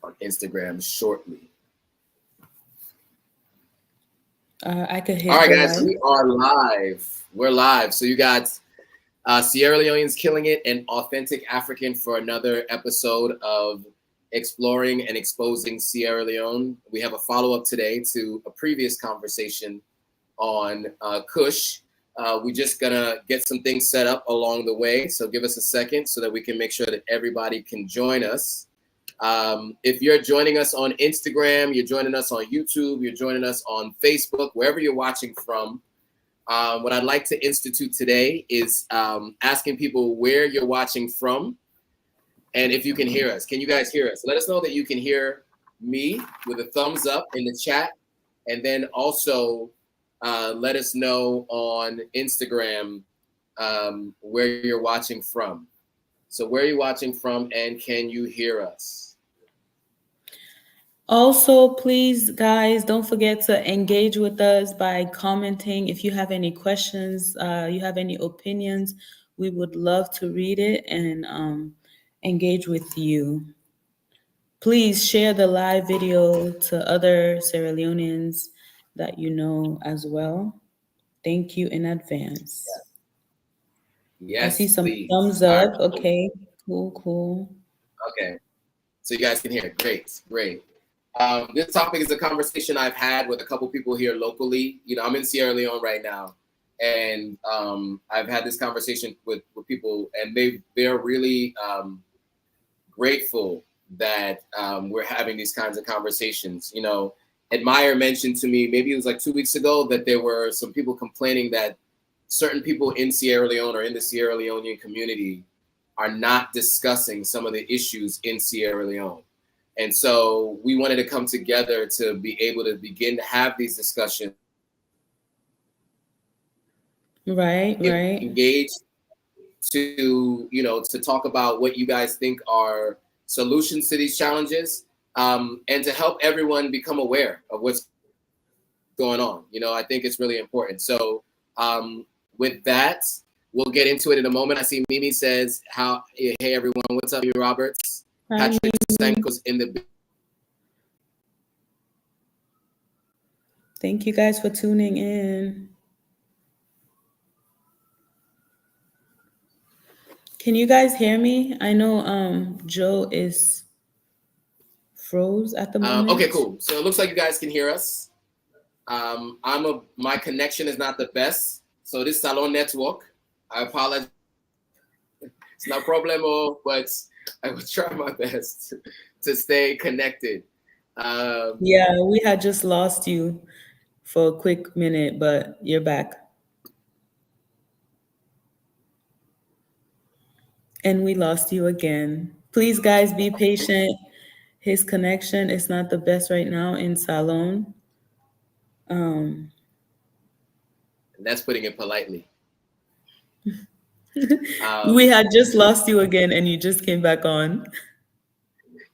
on Instagram shortly. I could hit. All right, guys, we are live. We're live. So you got Sierra Leoneans killing it and Authentic African for another episode of exploring and exposing Sierra Leone. We have a follow-up today to a previous conversation on Kush. We're just gonna get some things set up along the way. So give us a second so that we can make sure that everybody can join us. If you're joining us on Instagram, you're joining us on YouTube, you're joining us on Facebook, wherever you're watching from, what I'd like to institute today is asking people where you're watching from and if you can hear us. Can you guys hear us? Let us know that you can hear me with a thumbs up in the chat, and then also let us know on Instagram where you're watching from. So where are you watching from, and can you hear us? Also, please, guys, don't forget to engage with us by commenting. If you have any questions, you have any opinions, we would love to read it and engage with you. Please share the live video to other Sierra Leoneans that you know as well. Thank you in advance. Yes, I see some please. thumbs up. Okay, cool. Okay, so you guys can hear it. Great. This topic is a conversation I've had with a couple people here locally. You know, I'm in Sierra Leone right now, and I've had this conversation with people, and they're really grateful that we're having these kinds of conversations. You know, Admire mentioned to me, maybe it was like 2 weeks ago, that there were some people complaining that certain people in Sierra Leone or in the Sierra Leonean community are not discussing some of the issues in Sierra Leone. And so we wanted to come together to be able to begin to have these discussions. Right. Engage to, to talk about what you guys think are solutions to these challenges, and to help everyone become aware of what's going on. You know, I think it's really important. So with that, we'll get into it in a moment. I see Mimi says, hey everyone, what's up, Mimi Roberts? Hi, Patrick Sanko's in the. Thank you guys for tuning in. Can you guys hear me? I know Joe is froze at the moment. Okay, cool. So it looks like you guys can hear us. My connection is not the best, so this Salon network, I apologize. It's no problemo, but I will try my best to stay connected. Yeah, we had just lost you for a quick minute, but you're back. And we lost you again. Please, guys, be patient. His connection is not the best right now in Salon. And that's putting it politely. We had just lost you again, and you just came back on.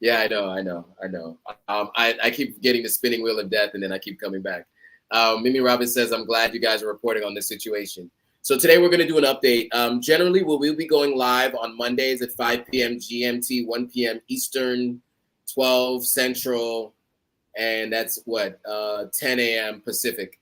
Yeah, I know. I keep getting the spinning wheel of death, and then I keep coming back. Mimi Robbins says, I'm glad you guys are reporting on this situation. So today we're going to do an update. Generally, we'll be going live on Mondays at 5 p.m. GMT, 1 p.m. Eastern, 12 Central, and that's 10 a.m. Pacific.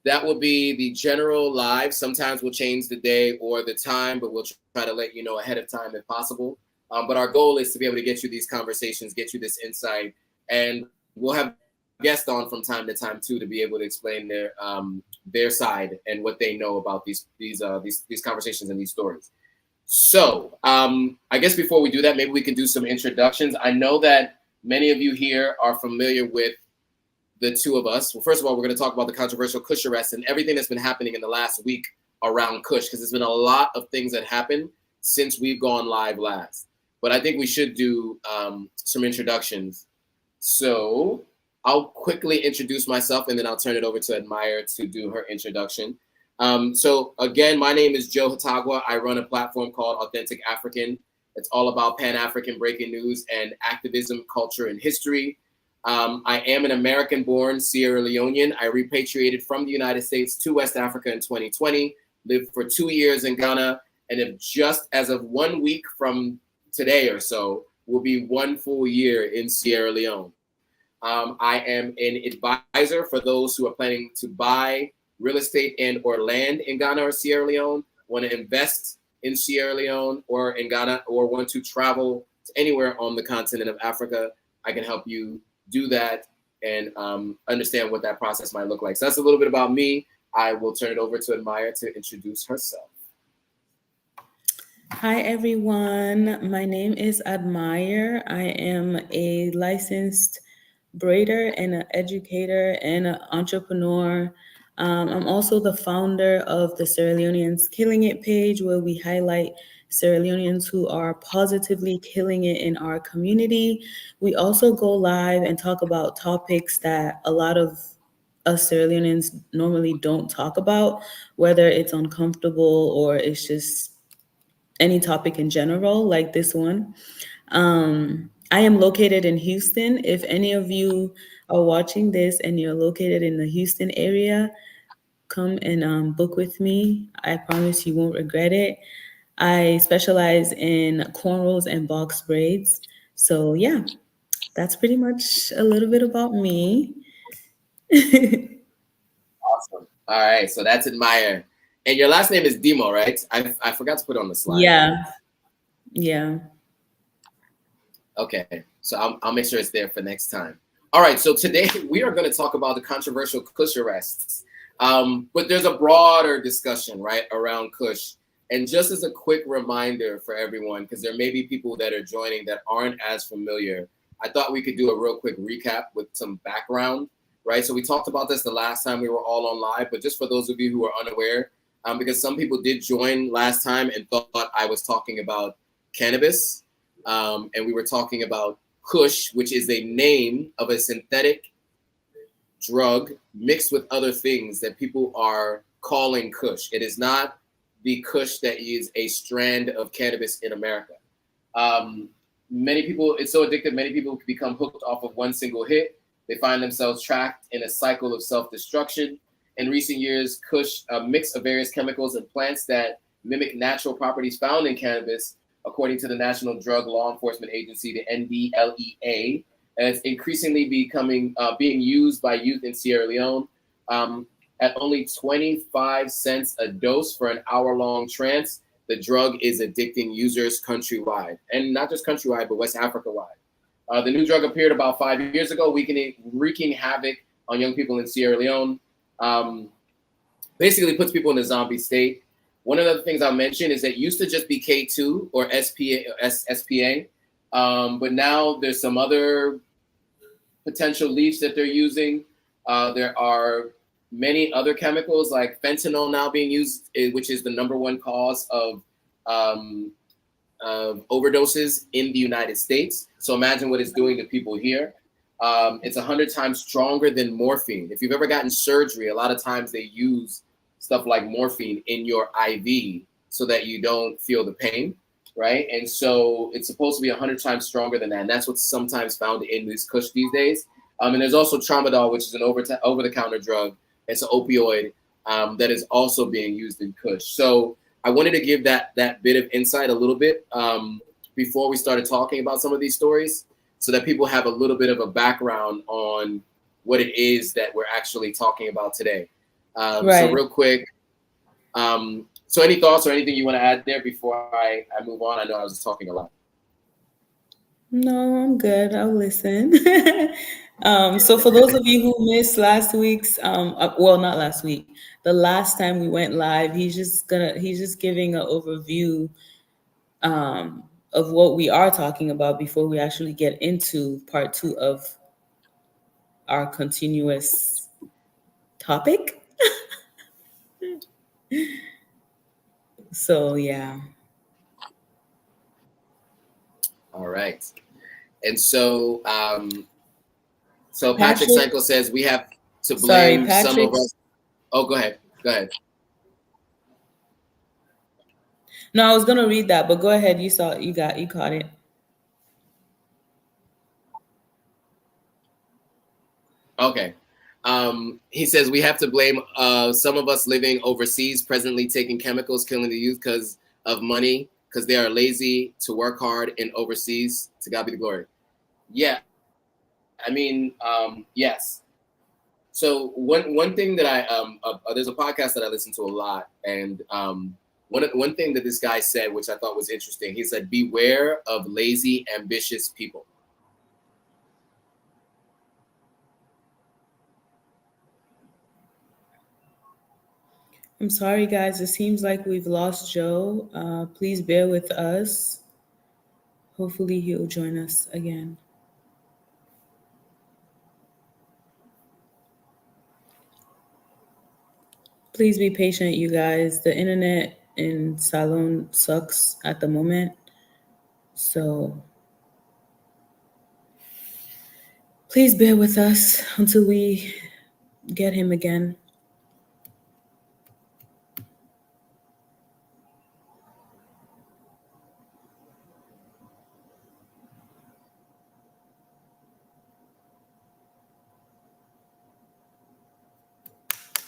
That will be the general live. Sometimes we'll change the day or the time, but we'll try to let you know ahead of time if possible. But our goal is to be able to get you these conversations, get you this insight, and we'll have guests on from time to time too to be able to explain their side and what they know about these conversations and these stories. So I guess before we do that, maybe we can do some introductions. I know that many of you here are familiar with the two of us. Well, first of all, we're going to talk about the controversial Kush arrest and everything that's been happening in the last week around Kush, because there's been a lot of things that happened since we've gone live last. But I think we should do some introductions. So I'll quickly introduce myself, and then I'll turn it over to Admire to do her introduction. So again, my name is Joe Hatagwa. I run a platform called Authentic African. It's all about Pan-African breaking news and activism, culture, and history. I am an American-born Sierra Leonean. I repatriated from the United States to West Africa in 2020, lived for 2 years in Ghana, and have just as of 1 week from today or so, will be 1 full year in Sierra Leone. I am an advisor for those who are planning to buy real estate and or land in Ghana or Sierra Leone, want to invest in Sierra Leone or in Ghana, or want to travel to anywhere on the continent of Africa. I can help you do that and understand what that process might look like. So that's a little bit about me. I will turn it over to Admire to introduce herself. Hi, everyone. My name is Admire. I am a licensed braider and an educator and an entrepreneur. I'm also the founder of the Sierra Leoneans Killing It page, where we highlight Sierra Leoneans who are positively killing it in our community. We also go live and talk about topics that a lot of us Sierra Leoneans normally don't talk about, whether it's uncomfortable or it's just any topic in general, like this one. I am located in Houston. If any of you are watching this and you're located in the Houston area, come and book with me. I promise you won't regret it. I specialize in cornrows and box braids. So, yeah, that's pretty much a little bit about me. Awesome. All right, so that's Admire. And your last name is Demo, right? I forgot to put it on the slide. Yeah. Yeah. Okay, so I'll make sure it's there for next time. All right, so today we are going to talk about the controversial Kush arrests. But there's a broader discussion, right, around Kush. And just as a quick reminder for everyone, because there may be people that are joining that aren't as familiar, I thought we could do a real quick recap with some background, right? So we talked about this the last time we were all on live, but just for those of you who are unaware, because some people did join last time and thought I was talking about cannabis. And we were talking about Kush, which is a name of a synthetic drug mixed with other things that people are calling Kush. It is not the Kush that is a strand of cannabis in America. Many people, it's so addictive, many people become hooked off of one single hit. They find themselves trapped in a cycle of self-destruction. In recent years, Kush, a mix of various chemicals and plants that mimic natural properties found in cannabis, according to the National Drug Law Enforcement Agency, the NDLEA, is increasingly being used by youth in Sierra Leone at only 25 cents a dose for an hour-long trance. The drug is addicting users countrywide, and not just countrywide, but West Africa-wide. The new drug appeared about 5 years ago, wreaking havoc on young people in Sierra Leone. Basically puts people in a zombie state. One of the things I'll mention is that it used to just be K2 or SPA, but now there's some other potential leaves that they're using. There are many other chemicals like fentanyl now being used, which is the #1 cause of overdoses in the United States. So imagine what it's doing to people here. It's 100 times stronger than morphine. If you've ever gotten surgery, a lot of times they use stuff like morphine in your IV so that you don't feel the pain, right? And so it's supposed to be 100 times stronger than that. And that's what's sometimes found in this Kush these days. And there's also tramadol, which is an over-the-counter drug. It's an opioid that is also being used in Kush. So I wanted to give that bit of insight a little bit before we started talking about some of these stories, so that people have a little bit of a background on what it is that we're actually talking about today. Right. So real quick, so any thoughts or anything you want to add there before I move on? I know I was just talking a lot. No, I'm good. I'll listen. So for those of you who missed last week's, well, not last week, the last time we went live, he's just giving an overview of what we are talking about before we actually get into part 2 of our continuous topic. So yeah. All right. And so Patrick Sanko says we have to blame some of us. Oh, go ahead. Go ahead. No, I was gonna read that, but go ahead. You caught it. Okay. He says we have to blame some of us living overseas, presently taking chemicals, killing the youth because of money, because they are lazy to work hard and overseas. To God be the glory. Yeah, I mean, yes. So one thing that there's a podcast that I listen to a lot, and one thing that this guy said, which I thought was interesting, he said, "Beware of lazy, ambitious people." I'm sorry, guys. It seems like we've lost Joe. Please bear with us. Hopefully, he'll join us again. Please be patient, you guys. The internet in Salon sucks at the moment. So please bear with us until we get him again.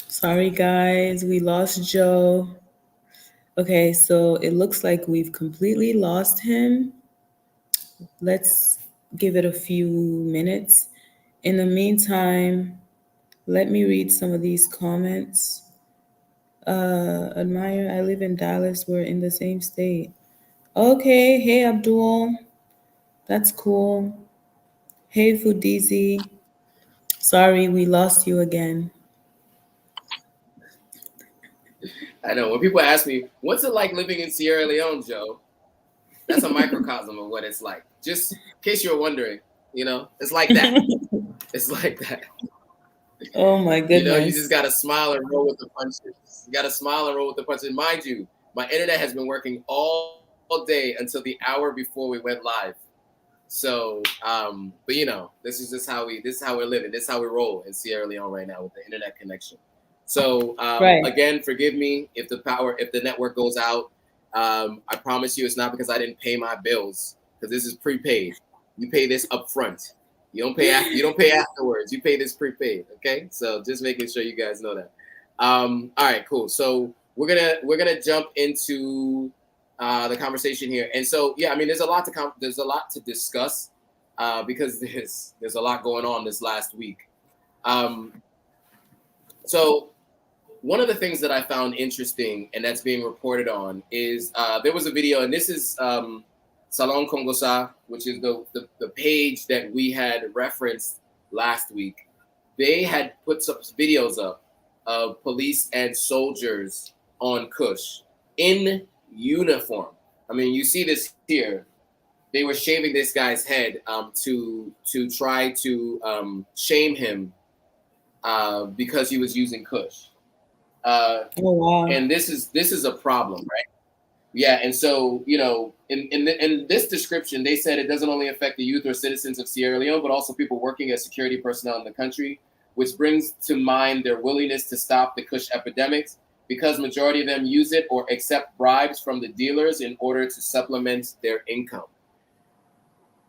Sorry, guys. We lost Joe. Okay, so it looks like we've completely lost him. Let's give it a few minutes. In the meantime, let me read some of these comments. Admire, I live in Dallas. We're in the same state. Okay, hey Abdul. That's cool. Hey Fudizi. Sorry, we lost you again. I know when people ask me, "What's it like living in Sierra Leone, Joe?" That's a microcosm of what it's like. Just in case you're wondering, it's like that. It's like that. Oh my goodness. You just gotta smile and roll with the punches. You gotta smile and roll with the punches. Mind you, my internet has been working all day until the hour before we went live. So, but this is how we're living. This is how we roll in Sierra Leone right now with the internet connection. So, Right. again, forgive me if the network goes out. I promise you, it's not because I didn't pay my bills, because this is prepaid. You pay this up front. You don't pay afterwards. You pay this prepaid. Okay, so just making sure you guys know that. All right, cool. So we're gonna jump into the conversation here, and so yeah, I mean, there's a lot to discuss because there's a lot going on this last week. So one of the things that I found interesting and that's being reported on is there was a video, and this is Salon Congosa, which is the page that we had referenced last week. They had put some videos up of police and soldiers on Kush in uniform. I mean, you see this here. They were shaving this guy's head to try to shame him because he was using Kush. Oh wow. And this is a problem, right? Yeah, and so in this description, they said it doesn't only affect the youth or citizens of Sierra Leone, but also people working as security personnel in the country, which brings to mind their willingness to stop the Kush epidemics, because majority of them use it or accept bribes from the dealers in order to supplement their income.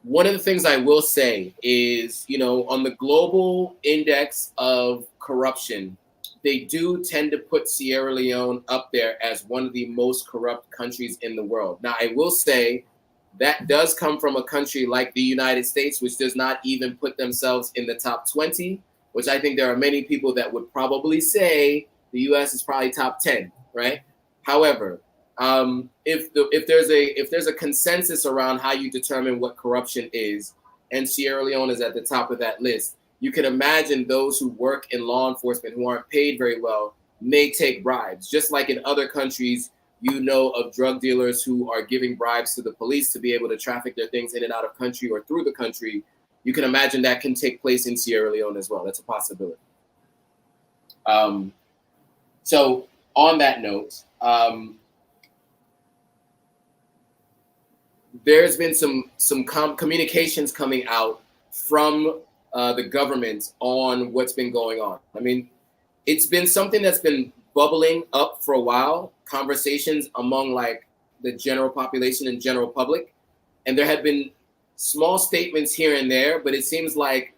One of the things I will say is, on the global index of corruption, they do tend to put Sierra Leone up there as one of the most corrupt countries in the world. Now, I will say that does come from a country like the United States, which does not even put themselves in the top 20, which I think there are many people that would probably say the U.S. is probably top 10, right? However, if there's a consensus around how you determine what corruption is, and Sierra Leone is at the top of that list, you can imagine those who work in law enforcement who aren't paid very well may take bribes. Just like in other countries, of drug dealers who are giving bribes to the police to be able to traffic their things in and out of country or through the country. You can imagine that can take place in Sierra Leone as well. That's a possibility. So on that note, there's been some communications coming out from the government on what's been going on. I mean, it's been something that's been bubbling up for a while, conversations among like the general population and general public. And there have been small statements here and there, but it seems like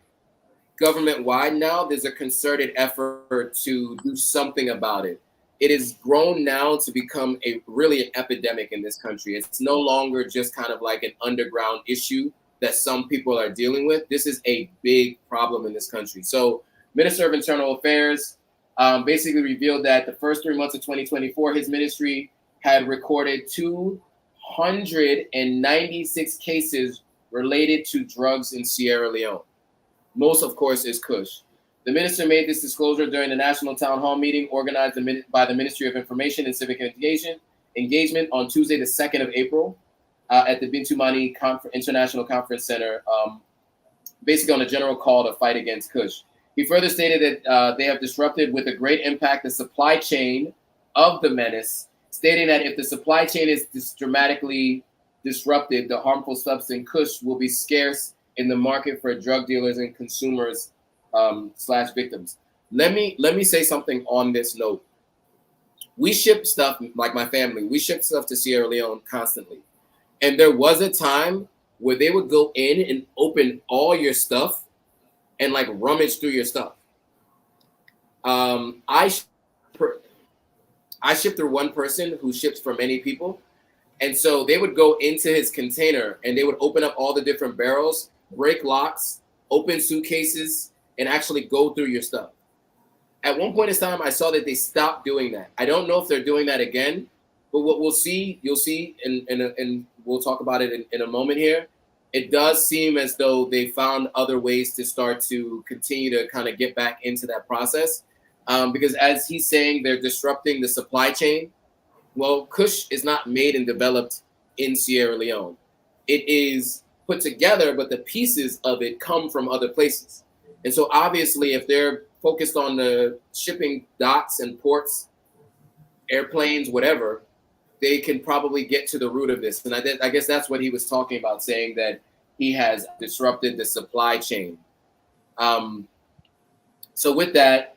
government-wide now, there's a concerted effort to do something about it. it has grown now to become a really an epidemic in this country. It's no longer just kind of like an underground issue that some people are dealing with. This is a big problem in this country. So, Minister of Internal Affairs basically revealed that the first 3 months of 2024, his ministry had recorded 296 cases related to drugs in Sierra Leone. Most, of course, is Kush. The minister made this disclosure during the National Town Hall meeting organized by the Ministry of Information and Civic Engagement on Tuesday, the 2nd of April, at the Bintumani International Conference Center, basically on a general call to fight against Kush. He further stated that they have disrupted with a great impact the supply chain of the menace, stating that if the supply chain is dramatically disrupted, the harmful substance Kush will be scarce in the market for drug dealers and consumers / victims. Let me say something on this note. We ship stuff, like my family, we ship stuff to Sierra Leone constantly. And there was a time where they would go in and open all your stuff and like rummage through your stuff. I ship through one person who ships for many people. And so they would go into his container and they would open up all the different barrels, break locks, open suitcases, and actually go through your stuff. At one point in time, I saw that they stopped doing that. I don't know if they're doing that again, but what you'll see, and we'll talk about it in a moment here. It does seem as though they found other ways to start to continue to kind of get back into that process. Because as he's saying, they're disrupting the supply chain. Well, Kush is not made and developed in Sierra Leone. It is put together, but the pieces of it come from other places. And so obviously, if they're focused on the shipping docks and ports, airplanes, whatever, they can probably get to the root of this. And I guess that's what he was talking about, saying that he has disrupted the supply chain. So with that,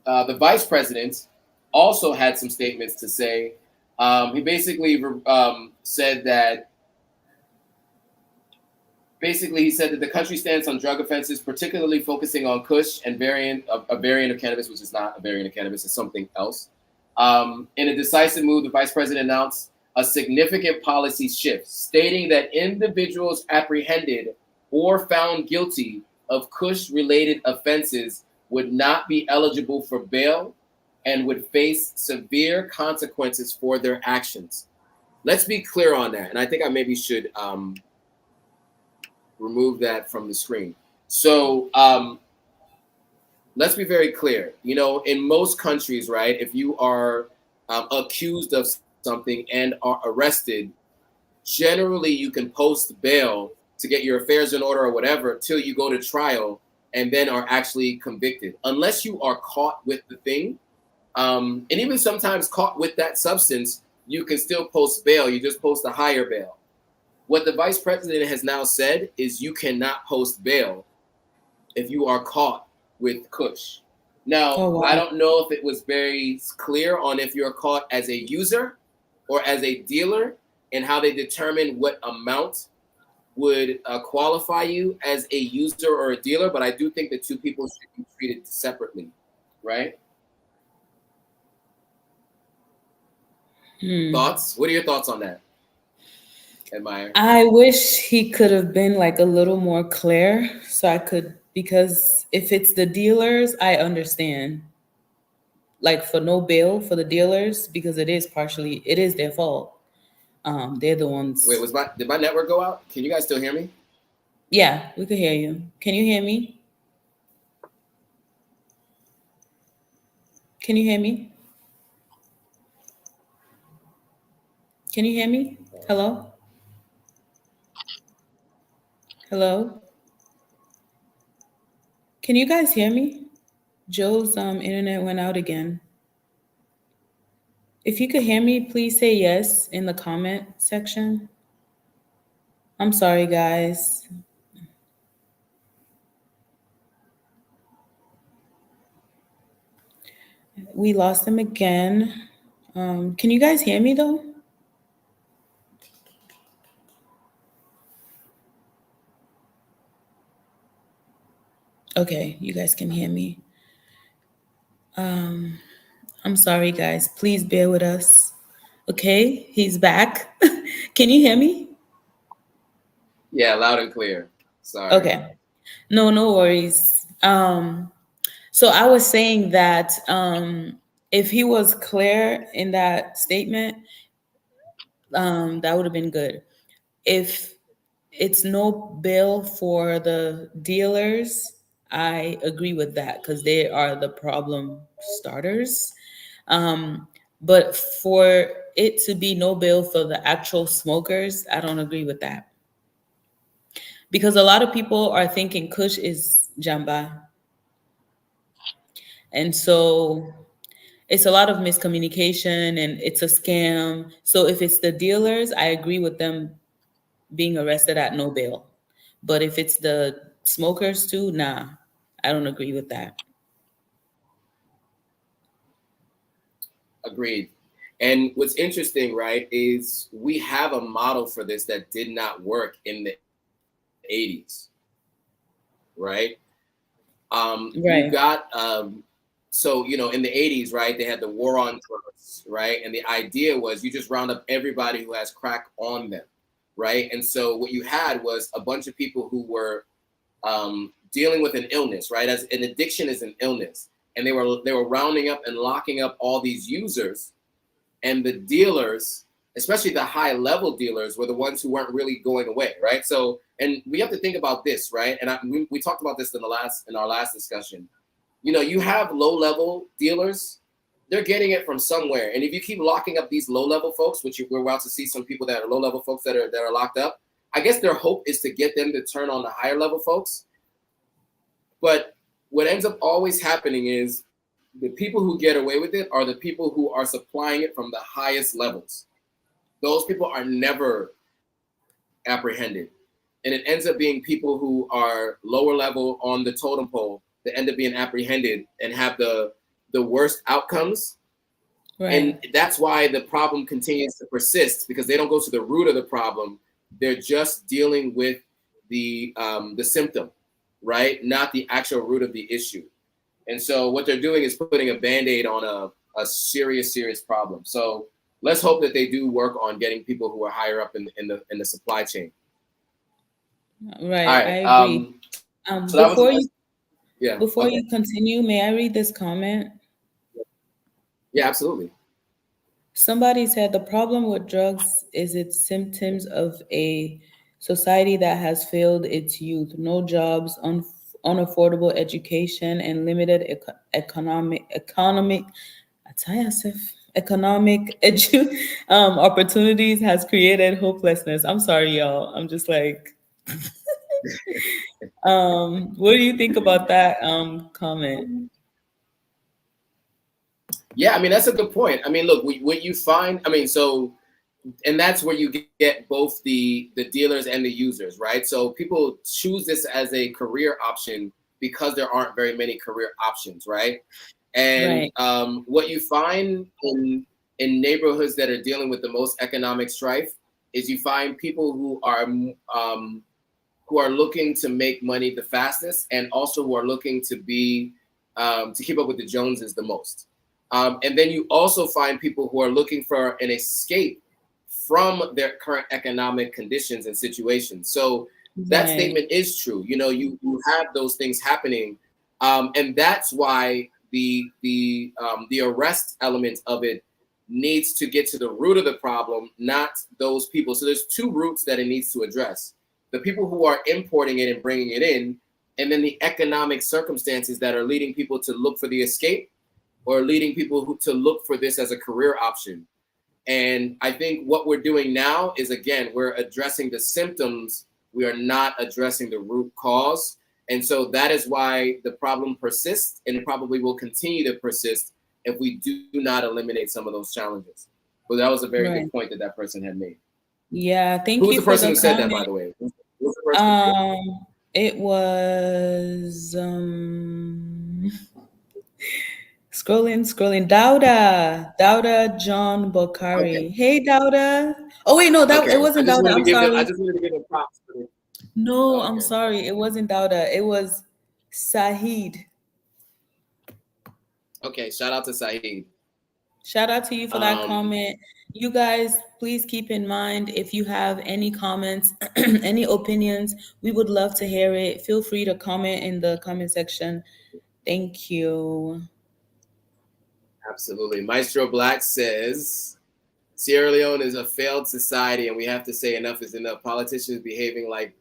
the vice president also had some statements to say. He basically said that the country stands on drug offenses, particularly focusing on Kush and a variant of cannabis, which is not a variant of cannabis, it's something else. In a decisive move, the vice president announced a significant policy shift, stating that individuals apprehended or found guilty of Kush-related offenses would not be eligible for bail and would face severe consequences for their actions. Let's be clear on that. And I think I maybe should remove that from the screen. So let's be very clear. You know, in most countries, right, if you are accused of something and are arrested, generally you can post bail to get your affairs in order or whatever till you go to trial and then are actually convicted. Unless you are caught with the thing, and even sometimes caught with that substance, you can still post bail. You just post a higher bail. What the vice president has now said is you cannot post bail if you are caught with Kush. Now, Oh, wow. I don't know if it was very clear on if you're caught as a user or as a dealer and how they determine what amount would qualify you as a user or a dealer, but I do think the two people should be treated separately, right? Thoughts? What are your thoughts on that? Admire. I wish he could have been like a little more clear so I could, because if it's the dealers, I understand. Like for no bail for the dealers, because it is their fault. They're the ones. Wait, did my network go out? Can you guys still hear me? Yeah, we could hear you. Can you hear me? Can you hear me? Can you hear me? Hello? Hello? Can you guys hear me? Joe's internet went out again. If you could hear me, please say yes in the comment section. I'm sorry, guys. We lost him again. Can you guys hear me though? Okay, you guys can hear me. I'm sorry, guys. Please bear with us. Okay, he's back. Can you hear me? Yeah, loud and clear. Sorry. Okay. No, no worries. So I was saying that if he was clear in that statement, that would have been good. If it's no bail for the dealers, I agree with that because they are the problem starters. Um, but for it to be no bail for the actual smokers, I don't agree with that because a lot of people are thinking Kush is Jamba, and so it's a lot of miscommunication and it's a scam. So if it's the dealers, I agree with them being arrested at no bail. But if it's the smokers too, nah, I don't agree with that. Agreed. And what's interesting, right, is we have a model for this that did not work in the 80s, right? You Right, got so you know in the 80s, right? They had the war on drugs, right? And the idea was you just round up everybody who has crack on them, right? And so what you had was a bunch of people who were dealing with an illness, right? As an addiction is an illness, and they were rounding up and locking up all these users, and the dealers, especially the high level dealers, were the ones who weren't really going away, right? So, and we have to think about this, right? And we talked about this in our last discussion. You know, you have low level dealers; they're getting it from somewhere. And if you keep locking up these low level folks, we're about to see some people that are low level folks that are locked up. I guess their hope is to get them to turn on the higher level folks. But what ends up always happening is the people who get away with it are the people who are supplying it from the highest levels. Those people are never apprehended. And it ends up being people who are lower level on the totem pole that end up being apprehended and have the worst outcomes. And right, that's why the problem continues to persist because they don't go to the root of the problem. They're just dealing with the symptom, right? Not the actual root of the issue. And so what they're doing is putting a band-aid on a serious, serious problem. So let's hope that they do work on getting people who are higher up in the supply chain. All right. I right. agree. So that was yeah. Before Okay. you continue, may I read this comment? Yeah, absolutely. Somebody said the problem with drugs is its symptoms of a society that has failed its youth, no jobs, unaffordable education, and limited economic opportunities has created hopelessness. I'm sorry, y'all. I'm just like, what do you think about that comment? Yeah, I mean that's a good point. I mean, look, what you find. I mean, so and that's where you get both the dealers and the users, right? So people choose this as a career option because there aren't very many career options, right? And Right. what you find in neighborhoods that are dealing with the most economic strife is you find people who are looking to make money the fastest and also who are looking to be to keep up with the Joneses the most. And then you also find people who are looking for an escape from their current economic conditions and situations. So that Right. statement is true. You know, you have those things happening, and that's why the arrest element of it needs to get to the root of the problem, not those people. So there's two roots that it needs to address: the people who are importing it and bringing it in, and then the economic circumstances that are leading people to look for the escape or leading people to look for this as a career option. And I think what we're doing now is, again, we're addressing the symptoms. We are not addressing the root cause. And so that is why the problem persists, and it probably will continue to persist if we do not eliminate some of those challenges. But that was a very good Right. point that that person had made. Yeah. Who Thank was you the for person the who said that, by comment. the way? Who's the person? It was scrolling. Dauda John Okay. Bokari. Hey, Dauda. Oh wait, no, that it Okay. wasn't Dauda. I'm I sorry. just wanted to give them props. No, I'm Okay. sorry. It wasn't Dauda. It was Sahid. Okay. Shout out to Saeed. Shout out to you for that comment. You guys, please keep in mind if you have any comments, any opinions, we would love to hear it. Feel free to comment in the comment section. Thank you. Absolutely. Maestro Black says Sierra Leone is a failed society, and we have to say enough is enough. Politicians behaving like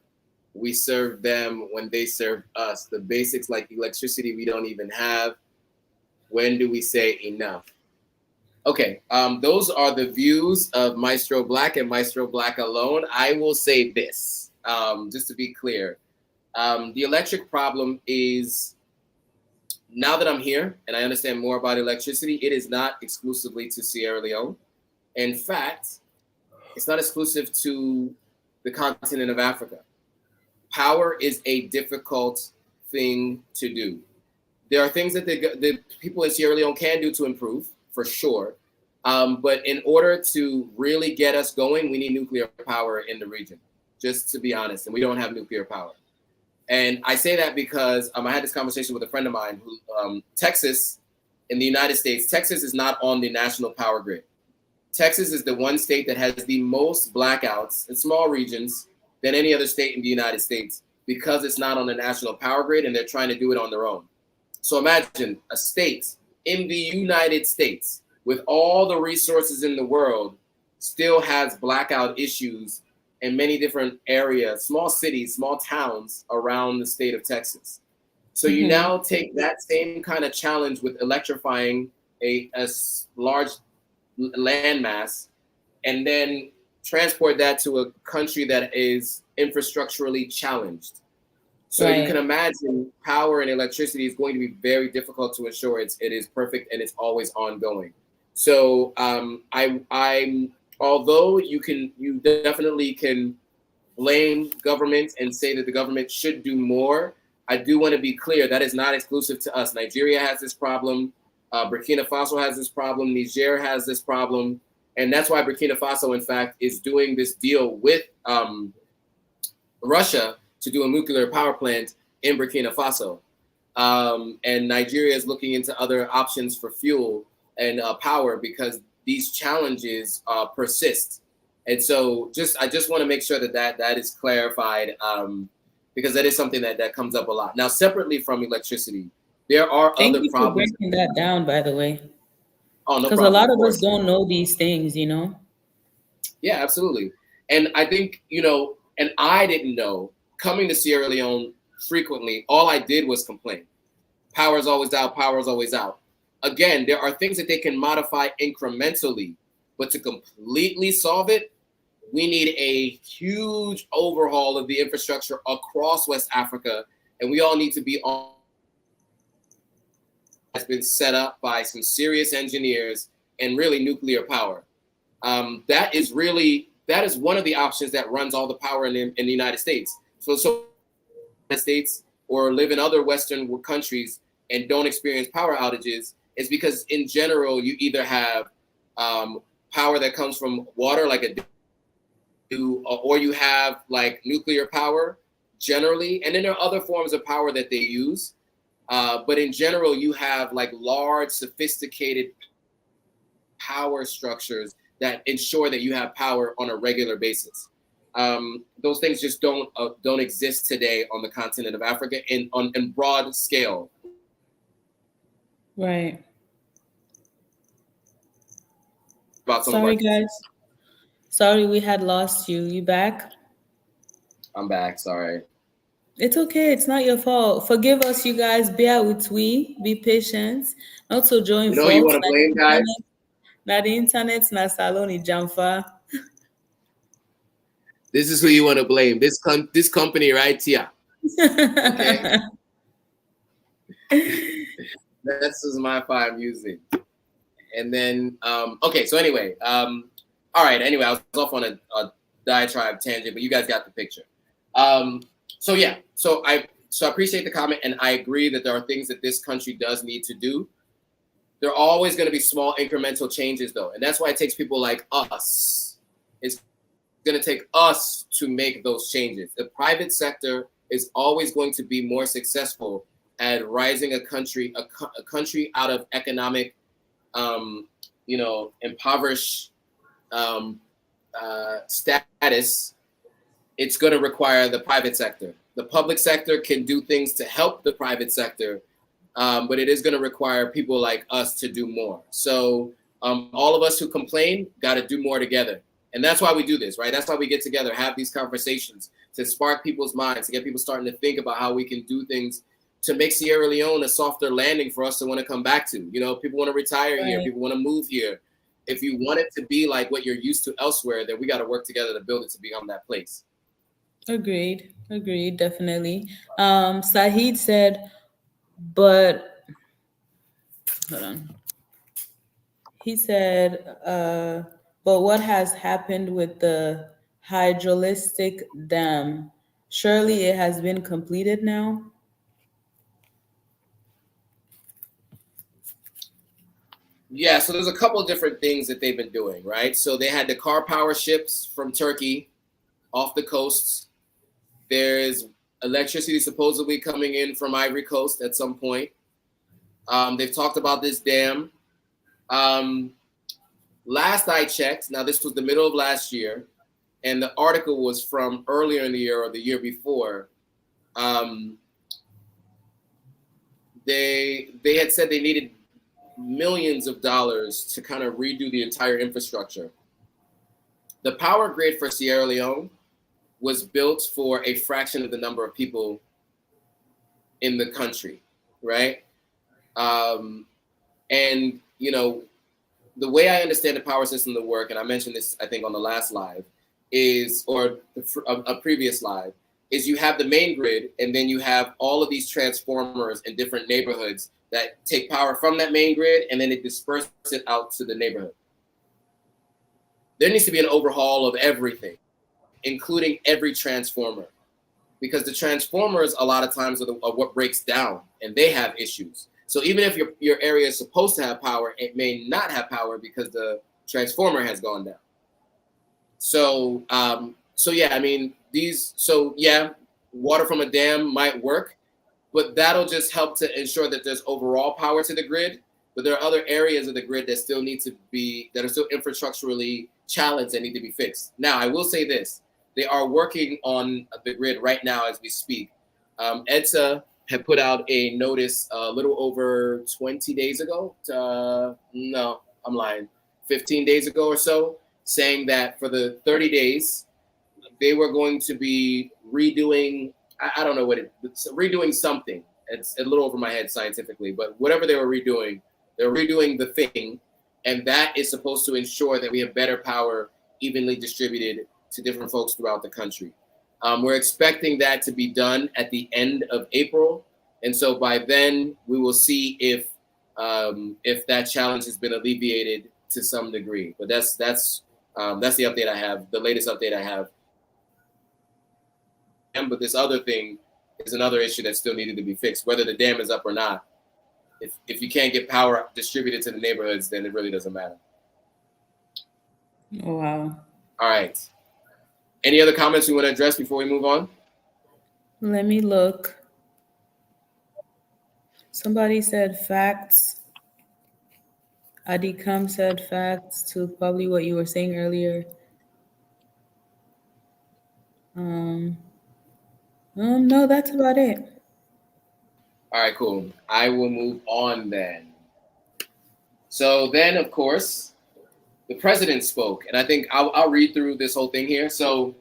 we serve them when they serve us. The basics like electricity we don't even have. When do we say enough? Okay, those are the views of Maestro Black and Maestro Black alone. I will say this, just to be clear. The electric problem is, now that I'm here and I understand more about electricity, it is not exclusively to Sierra Leone. In fact, it's not exclusive to the continent of Africa. Power is a difficult thing to do. There are things that the people in Sierra Leone can do to improve, for sure. But in order to really get us going, we need nuclear power in the region, just to be honest. And we don't have nuclear power. And I say that because I had this conversation with a friend of mine who, Texas, in the United States, Texas is not on the national power grid. Texas is the one state that has the most blackouts in small regions than any other state in the United States because it's not on the national power grid and they're trying to do it on their own. So imagine a state in the United States with all the resources in the world still has blackout issues in many different areas, small cities, small towns around the state of Texas. So you now take that same kind of challenge with electrifying a large landmass and then transport that to a country that is infrastructurally challenged. So you can imagine power and electricity is going to be very difficult to ensure it is perfect and it's always ongoing. So I'm although you definitely can blame government and say that the government should do more, I do want to be clear that is not exclusive to us. Nigeria has this problem. Burkina Faso has this problem. Niger has this problem. And that's why Burkina Faso, in fact, is doing this deal with Russia to do a nuclear power plant in Burkina Faso. And Nigeria is looking into other options for fuel and power because these challenges persist. And so I just want to make sure that is clarified because that is something that comes up a lot. Now, separately from electricity, there are Thank other you for problems. breaking that down, by the way. Oh, no Because a problem. lot Of of us course. don't know these things, you know? Yeah, absolutely. And I think, and I didn't know, coming to Sierra Leone frequently, all I did was complain. Power is always out, power is always out. Again, there are things that they can modify incrementally, but to completely solve it, we need a huge overhaul of the infrastructure across West Africa, and we all need to be on. Has been set up by some serious engineers and really nuclear power. That is one of the options that runs all the power in the United States. So United States or live in other Western countries and don't experience power outages is because in general you either have power that comes from water, like or you have like nuclear power generally, and then there are other forms of power that they use. But in general, you have like large, sophisticated power structures that ensure that you have power on a regular basis. Those things just don't exist today on the continent of Africa in broad scale. Right. About some Sorry, of our, guys. Sorry, we had lost you. You back? I'm back. Sorry. It's okay. It's not your fault. Forgive us, you guys. Bear with we. Be patient. Not so join You know who you folks. want to blame, guys? Not the internet, not saloni jamfa. This is who you want to blame. This company right here. Okay. This is my file I'm using. And then, okay, so anyway, all right, anyway, I was off on a diatribe tangent, but you guys got the picture. So yeah, so I appreciate the comment, and I agree that there are things that this country does need to do. There are always going to be small incremental changes, though, and that's why it takes people like us. It's going to take us to make those changes. The private sector is always going to be more successful at rising a country out of economic impoverished status, it's going to require the private sector. The public sector can do things to help the private sector, but it is going to require people like us to do more. So all of us who complain got to do more together. And that's why we do this, right? That's why we get together, have these conversations to spark people's minds, to get people starting to think about how we can do things to make Sierra Leone a softer landing for us to want to come back to. People want to retire here. People want to move here. If you want it to be like what you're used to elsewhere, then we got to work together to build it to become that place. Agreed, definitely. Sahid said, but hold on. He said, but what has happened with the hydroelectric dam? Surely it has been completed now? Yeah, so there's a couple of different things that they've been doing, right? So they had the car power ships from Turkey off the coasts. There's electricity supposedly coming in from Ivory Coast at some point. They've talked about this dam. Last I checked, now this was the middle of last year, and the article was from earlier in the year or the year before. They had said they needed millions of dollars to kind of redo the entire infrastructure. The power grid for Sierra Leone was built for a fraction of the number of people in the country, right? And, the way I understand the power system to work, and I mentioned this, I think, on the last live, or a previous live, is you have the main grid, and then you have all of these transformers in different neighborhoods that take power from that main grid, and then it disperses it out to the neighborhood. There needs to be an overhaul of everything, including every transformer, because the transformers a lot of times are what breaks down, and they have issues. So even if your area is supposed to have power, it may not have power because the transformer has gone down. So water from a dam might work, but that'll just help to ensure that there's overall power to the grid. But there are other areas of the grid that still that are still infrastructurally challenged and need to be fixed. Now, I will say this. They are working on the grid right now as we speak. EDSA had put out a notice a little over 20 days ago. No, I'm lying. 15 days ago or so, saying that for the 30 days, they were going to be redoing, I don't know redoing something. It's a little over my head scientifically, but whatever they were redoing the thing, and that is supposed to ensure that we have better power evenly distributed to different folks throughout the country. We're expecting that to be done at the end of April, and so by then we will see if that challenge has been alleviated to some degree. But that's the update I have, the latest update I have. But this other thing is another issue that still needed to be fixed, whether the dam is up or not. If you can't get power distributed to the neighborhoods, then it really doesn't matter. Oh, wow. All right. Any other comments you want to address before we move on? Let me look. Somebody said facts. Adikam said facts to probably what you were saying earlier. No, that's about it. All right, cool. I will move on then. So then, of course, the president spoke, and I think I'll read through this whole thing here. So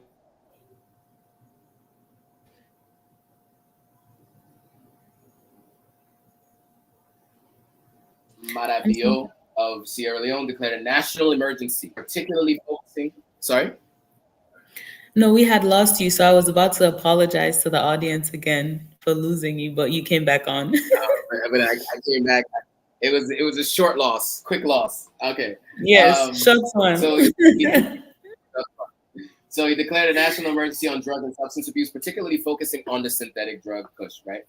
Maada Bio of Sierra Leone declared a national emergency, particularly focusing. Sorry? No, we had lost you, so I was about to apologize to the audience again for losing you, but you came back on. But I came back. It was a short loss, quick loss. Okay. Yes, short one. So he declared a national emergency on drug and substance abuse, particularly focusing on the synthetic drug kush, right?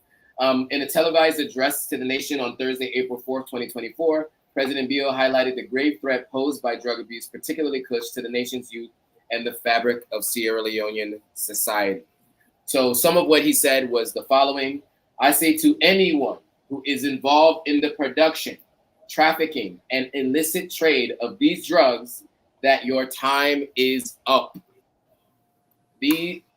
In a televised address to the nation on Thursday, April 4th, 2024, President Bio highlighted the grave threat posed by drug abuse, particularly kush, to the nation's youth and the fabric of Sierra Leonean society. So some of what he said was the following: I say to anyone who is involved in the production, trafficking, and illicit trade of these drugs, that your time is up.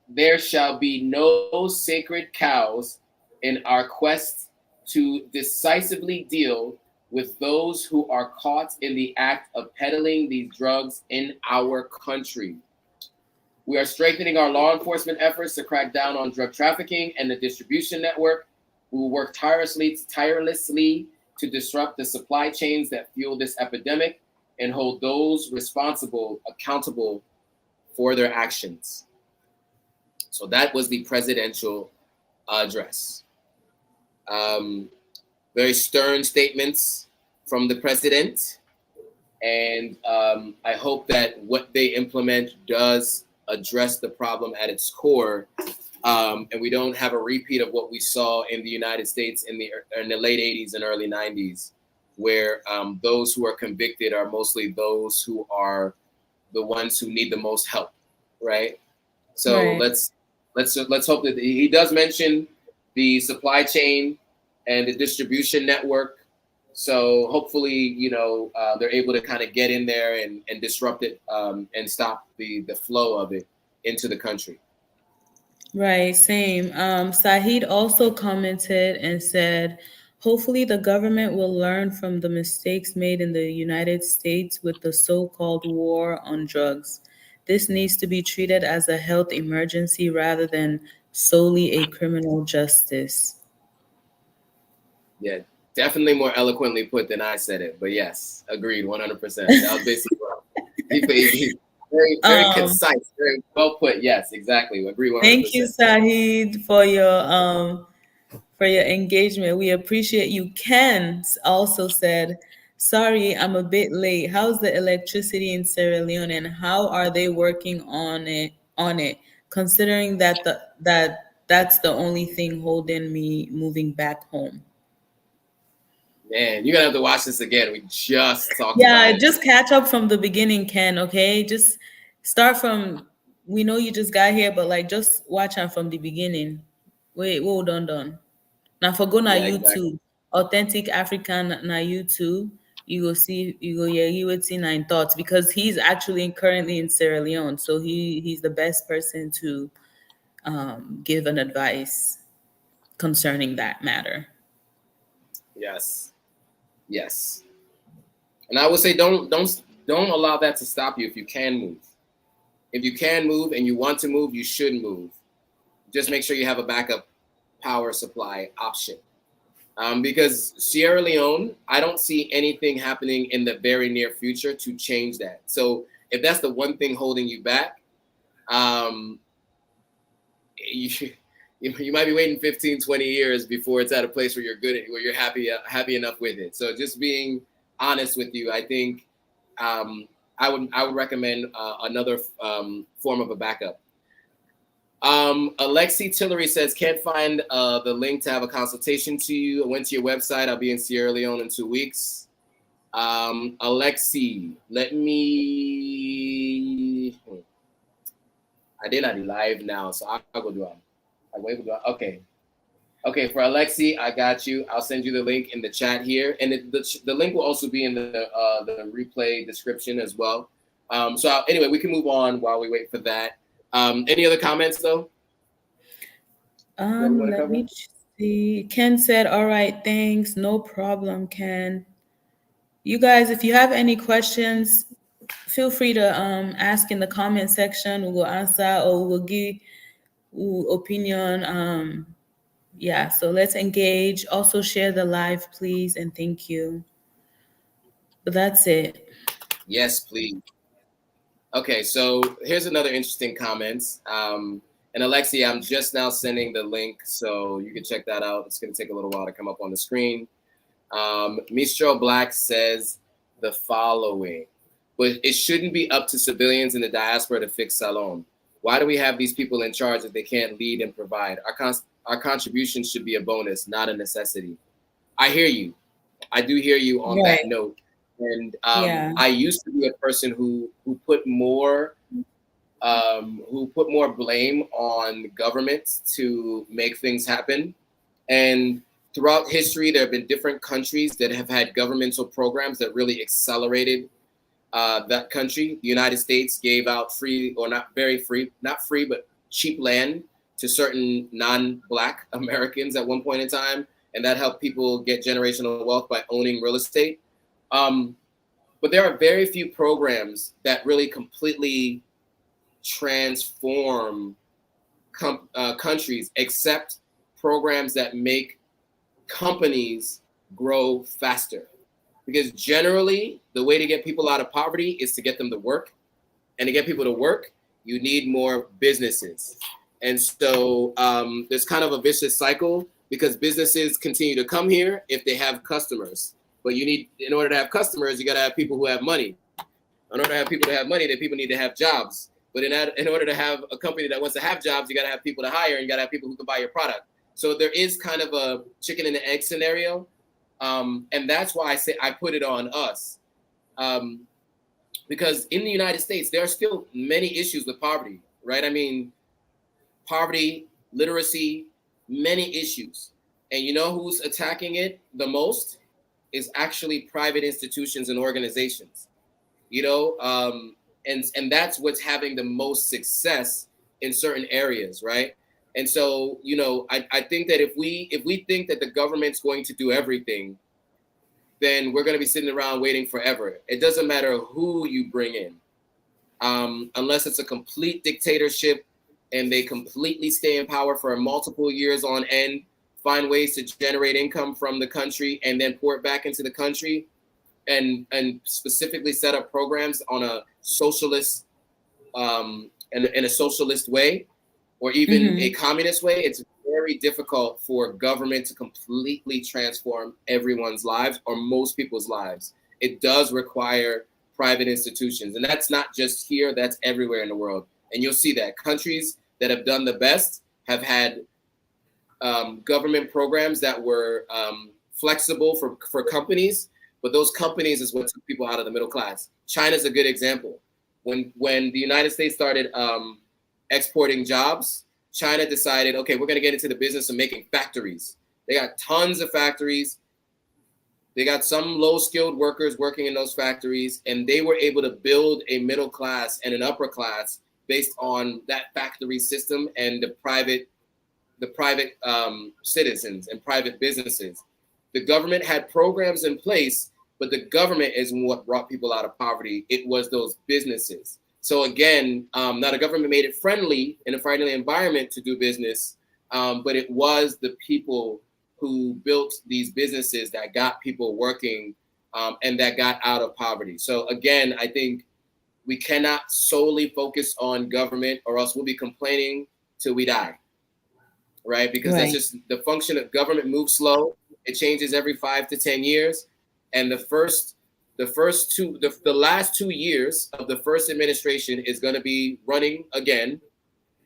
There shall be no sacred cows in our quest to decisively deal with those who are caught in the act of peddling these drugs in our country. We are strengthening our law enforcement efforts to crack down on drug trafficking and the distribution network. We will work tirelessly to disrupt the supply chains that fuel this epidemic and hold those responsible accountable for their actions. So that was the presidential address. Very stern statements from the president. And I hope that what they implement does address the problem at its core. And we don't have a repeat of what we saw in the United States in the late 80s and early 90s, where those who are convicted are mostly those who are the ones who need the most help, right? So let's hope that he does mention the supply chain and the distribution network. So hopefully, they're able to kind of get in there and disrupt it and stop the flow of it into the country. Right, same. Sahid also commented and said, hopefully the government will learn from the mistakes made in the United States with the so-called war on drugs. This needs to be treated as a health emergency rather than solely a criminal justice. Yeah, definitely more eloquently put than I said it, but yes, agreed, 100%. That was basically he very concise, very well put. Yes, exactly, agree 100%. Thank you, Sahid, for your engagement. We appreciate you. Ken also said, sorry, I'm a bit late. How's the electricity in Sierra Leone and how are they working on it, considering that's the only thing holding me moving back home? Man, you're gonna have to watch this again. We just talked Yeah, about it. just catch up from the beginning, Ken, okay? Just start from, we know you just got here, but like just watch out from the beginning. Wait, whoa, done. Now for go na Yeah, exactly. YouTube, authentic African na YouTube, you go see, you go yeah, he would see nine thoughts because he's actually currently in Sierra Leone, so he's the best person to give an advice concerning that matter. Yes, yes. And I would say don't allow that to stop you if you can move. If you can move and you want to move, you should move. Just make sure you have a backup power supply option. Because Sierra Leone, I don't see anything happening in the very near future to change that. So if that's the one thing holding you back, you, you might be waiting 15, 20 years before it's at a place where you're where you're happy enough with it. So just being honest with you, I think I would recommend another form of a backup. Alexi Tillery says, can't find the link to have a consultation to you. I went to your website. I'll be in Sierra Leone in 2 weeks. Alexi, let me. I did not live now, so I'll go do it. Okay. Okay, for Alexi, I got you. I'll send you the link in the chat here, and the link will also be in the replay description as well. Anyway, we can move on while we wait for that. Any other comments though? Let me see. Ken said, all right, thanks. No problem, Ken. You guys, if you have any questions, feel free to ask in the comment section. We will answer or we'll give opinion. Yeah, so let's engage. Also share the live, please, and thank you. But that's it. Yes, please. Okay, so here's another interesting comment. And Alexi, I'm just now sending the link, so you can check that out. It's going to take a little while to come up on the screen. Mistro Black says the following: but it shouldn't be up to civilians in the diaspora to fix Salon. Why do we have these people in charge if they can't lead and provide? Our contributions should be a bonus, not a necessity. I hear you. I do hear you on that note. And I used to be a person who put more blame on government to make things happen. And throughout history, there have been different countries that have had governmental programs that really accelerated that country. The United States gave out free, or not very free, not free, but cheap land to certain non-Black Americans at one point in time, and that helped people get generational wealth by owning real estate. But there are very few programs that really completely transform countries, except programs that make companies grow faster. Because generally, the way to get people out of poverty is to get them to work. And to get people to work, you need more businesses. And so there's kind of a vicious cycle, because businesses continue to come here if they have customers. But you need, in order to have customers, you got to have people who have money. In order to have people to have money, then people need to have jobs. But in order to have a company that wants to have jobs, you got to have people to hire, and you got to have people who can buy your product. So there is kind of a chicken and the egg scenario. And that's why I say I put it on us. Because in the United States, there are still many issues with poverty, right? I mean, poverty, literacy, many issues. And you know who's attacking it the most? Is actually private institutions and organizations. You know, and that's what's having the most success in certain areas, right? And so, you know, I think that if we think that the government's going to do everything, then we're going to be sitting around waiting forever. It doesn't matter who you bring in, unless it's a complete dictatorship and they completely stay in power for multiple years on end, find ways to generate income from the country and then pour it back into the country, and specifically set up programs on a socialist in a socialist way, or even a communist way. It's very difficult for government to completely transform everyone's lives or most people's lives. It does require private institutions, and that's not just here, that's everywhere in the world. And you'll see that countries that have done the best have had government programs that were flexible for companies, but those companies is what took people out of the middle class. China's a good example. When the United States started exporting jobs, China decided, okay, we're going to get into the business of making factories. They got tons of factories. They got some low-skilled workers working in those factories, and they were able to build a middle class and an upper class based on that factory system and the private citizens and private businesses. The government had programs in place, but the government isn't what brought people out of poverty. It was those businesses. So again, now the government made it friendly in a friendly environment to do business, but it was the people who built these businesses that got people working and that got out of poverty. So again, I think we cannot solely focus on government, or else we'll be complaining till we die, right? Because that's just the function of government. Moves slow. It changes every 5 to 10 years. And the last 2 years of the first administration is going to be running again.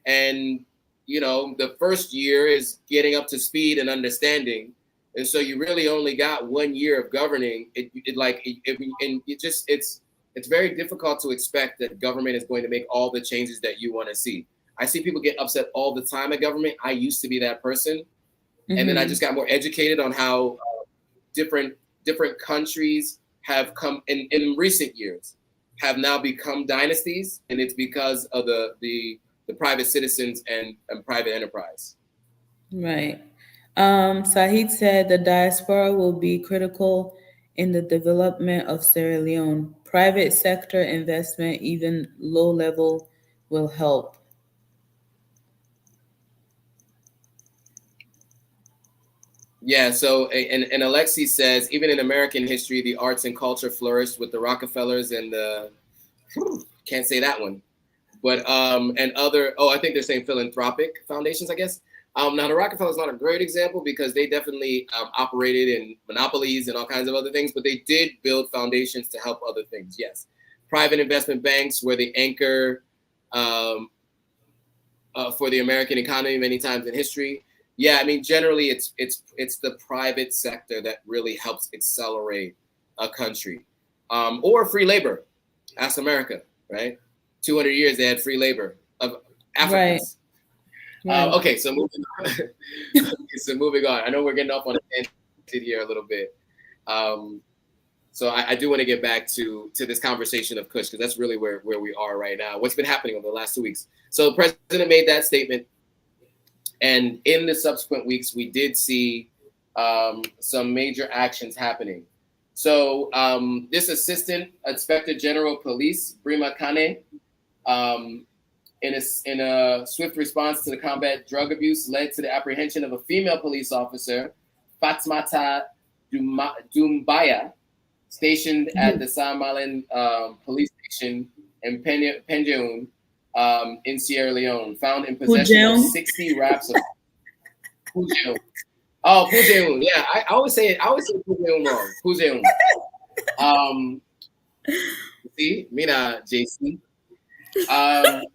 And, you know, the first year is getting up to speed and understanding. And so you really only got 1 year of governing. It's very difficult to expect that government is going to make all the changes that you want to see. I see people get upset all the time at government. I used to be that person. And then I just got more educated on how different countries have come in recent years, have now become dynasties, and it's because of the private citizens and private enterprise. Right. Sahid said the diaspora will be critical in the development of Sierra Leone. Private sector investment, even low level, will help. Yeah, so and Alexi says, even in American history, the arts and culture flourished with the Rockefellers and the can't say that one, but and other. Oh, I think they're saying philanthropic foundations, I guess. Now the Rockefellers not a great example because they definitely operated in monopolies and all kinds of other things, but they did build foundations to help other things. Yes, private investment banks were the anchor for the American economy many times in history. Yeah, I mean, generally, it's the private sector that really helps accelerate a country, or free labor. Ask America, right? 200 years they had free labor of Africans. Right. Okay, so moving on. Okay, so moving on. I know we're getting off on a tangent here a little bit. Um, so I do want to get back to this conversation of Kush, because that's really where we are right now. What's been happening over the last 2 weeks? So the president made that statement, and in the subsequent weeks, we did see some major actions happening. So this Assistant Inspector General Police, Brima Kane, um, in a swift response to the combat drug abuse, led to the apprehension of a female police officer, Fatmata Dumbaya, stationed at the Samalan police station in Penjoon in Sierra Leone, found in possession of Pujeon. 60 wraps of Pujeon. Oh, Pujeon. Yeah, I always say Pujeon wrong. Pujeon. Um, see, Mina JC.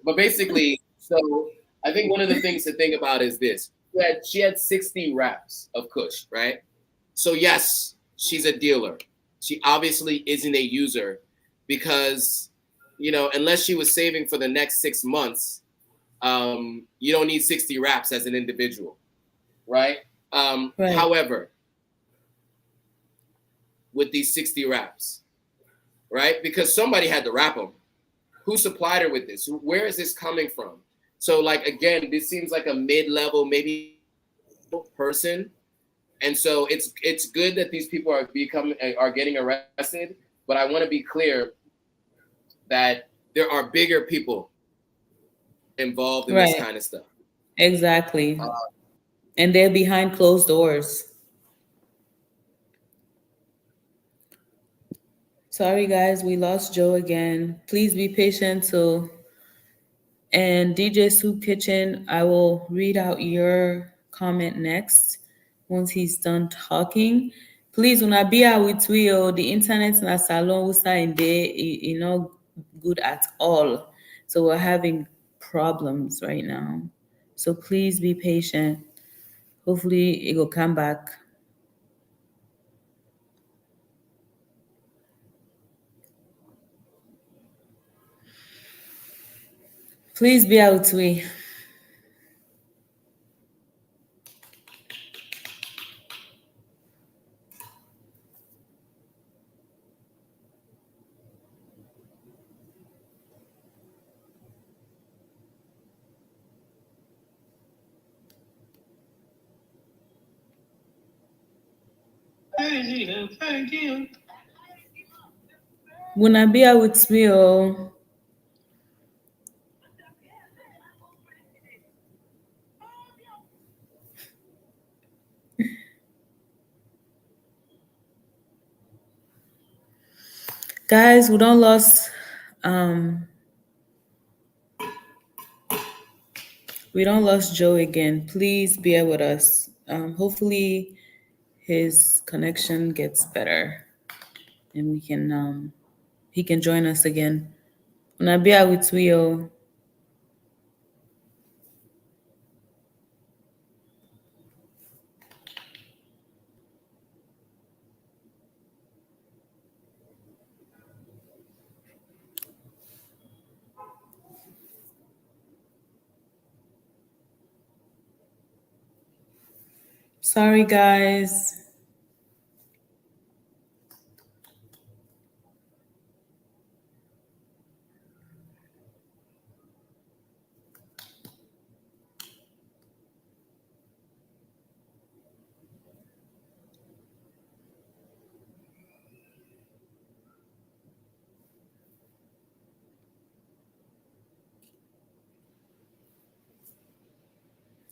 But basically, so I think one of the things to think about is this: she had 60 wraps of Kush, right? So yes, she's a dealer. She obviously isn't a user, because unless she was saving for the next 6 months, you don't need 60 wraps as an individual, right? Right. However, with these 60 wraps, right? Because somebody had to wrap them. Who supplied her with this? Where is this coming from? So, like, again, this seems like a mid-level, maybe person, and so it's good that these people are getting arrested. But I want to be clear that there are bigger people involved in this Right. kind of stuff. Exactly. And they're behind closed doors. Sorry, guys, we lost Joe again. Please be patient till. And DJ Soup Kitchen, I will read out your comment next once he's done talking. Please, when I be out with we, the internet in a salon was in there, good at all. So we're having problems right now. So please be patient. Hopefully it will come back. Please be out we. When I be out with me, guys, we don't lost um we don't lost Joe again. Please bear with us. Hopefully his connection gets better and we can he can join us again. Una bear with we all. Sorry guys.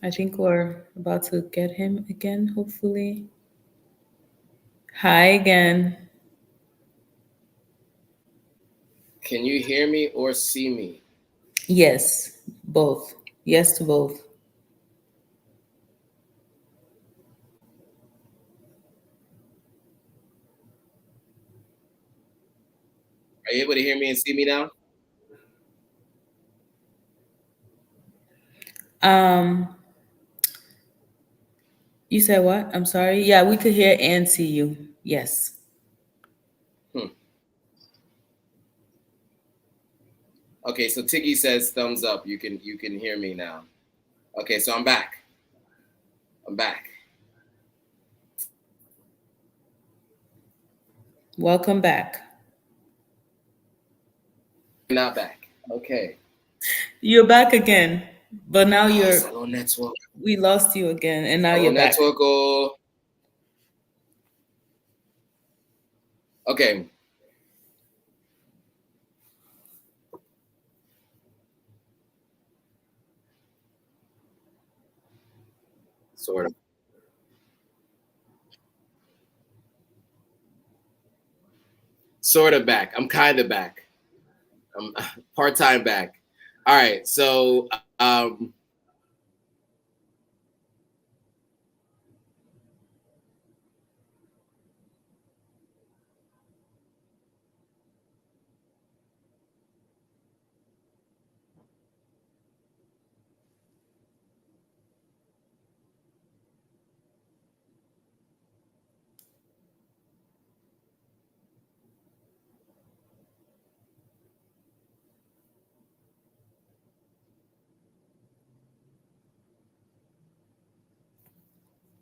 I think we're about to get him again, hopefully. Hi again. Can you hear me or see me? Yes, both. Yes to both. Are you able to hear me and see me now? Um, you said what? I'm sorry. Yeah, we could hear and see you. Yes. Hmm. Okay, so Tiggy says thumbs up. You can hear me now. Okay, so I'm back. I'm back. Welcome back. Not back. Okay. You're back again, but now Hello, network. we lost you again, and now Hello, you're back. network. Oh. Okay. Sort of. Sort of back. I'm kind of back. I'm part-time back. All right. So,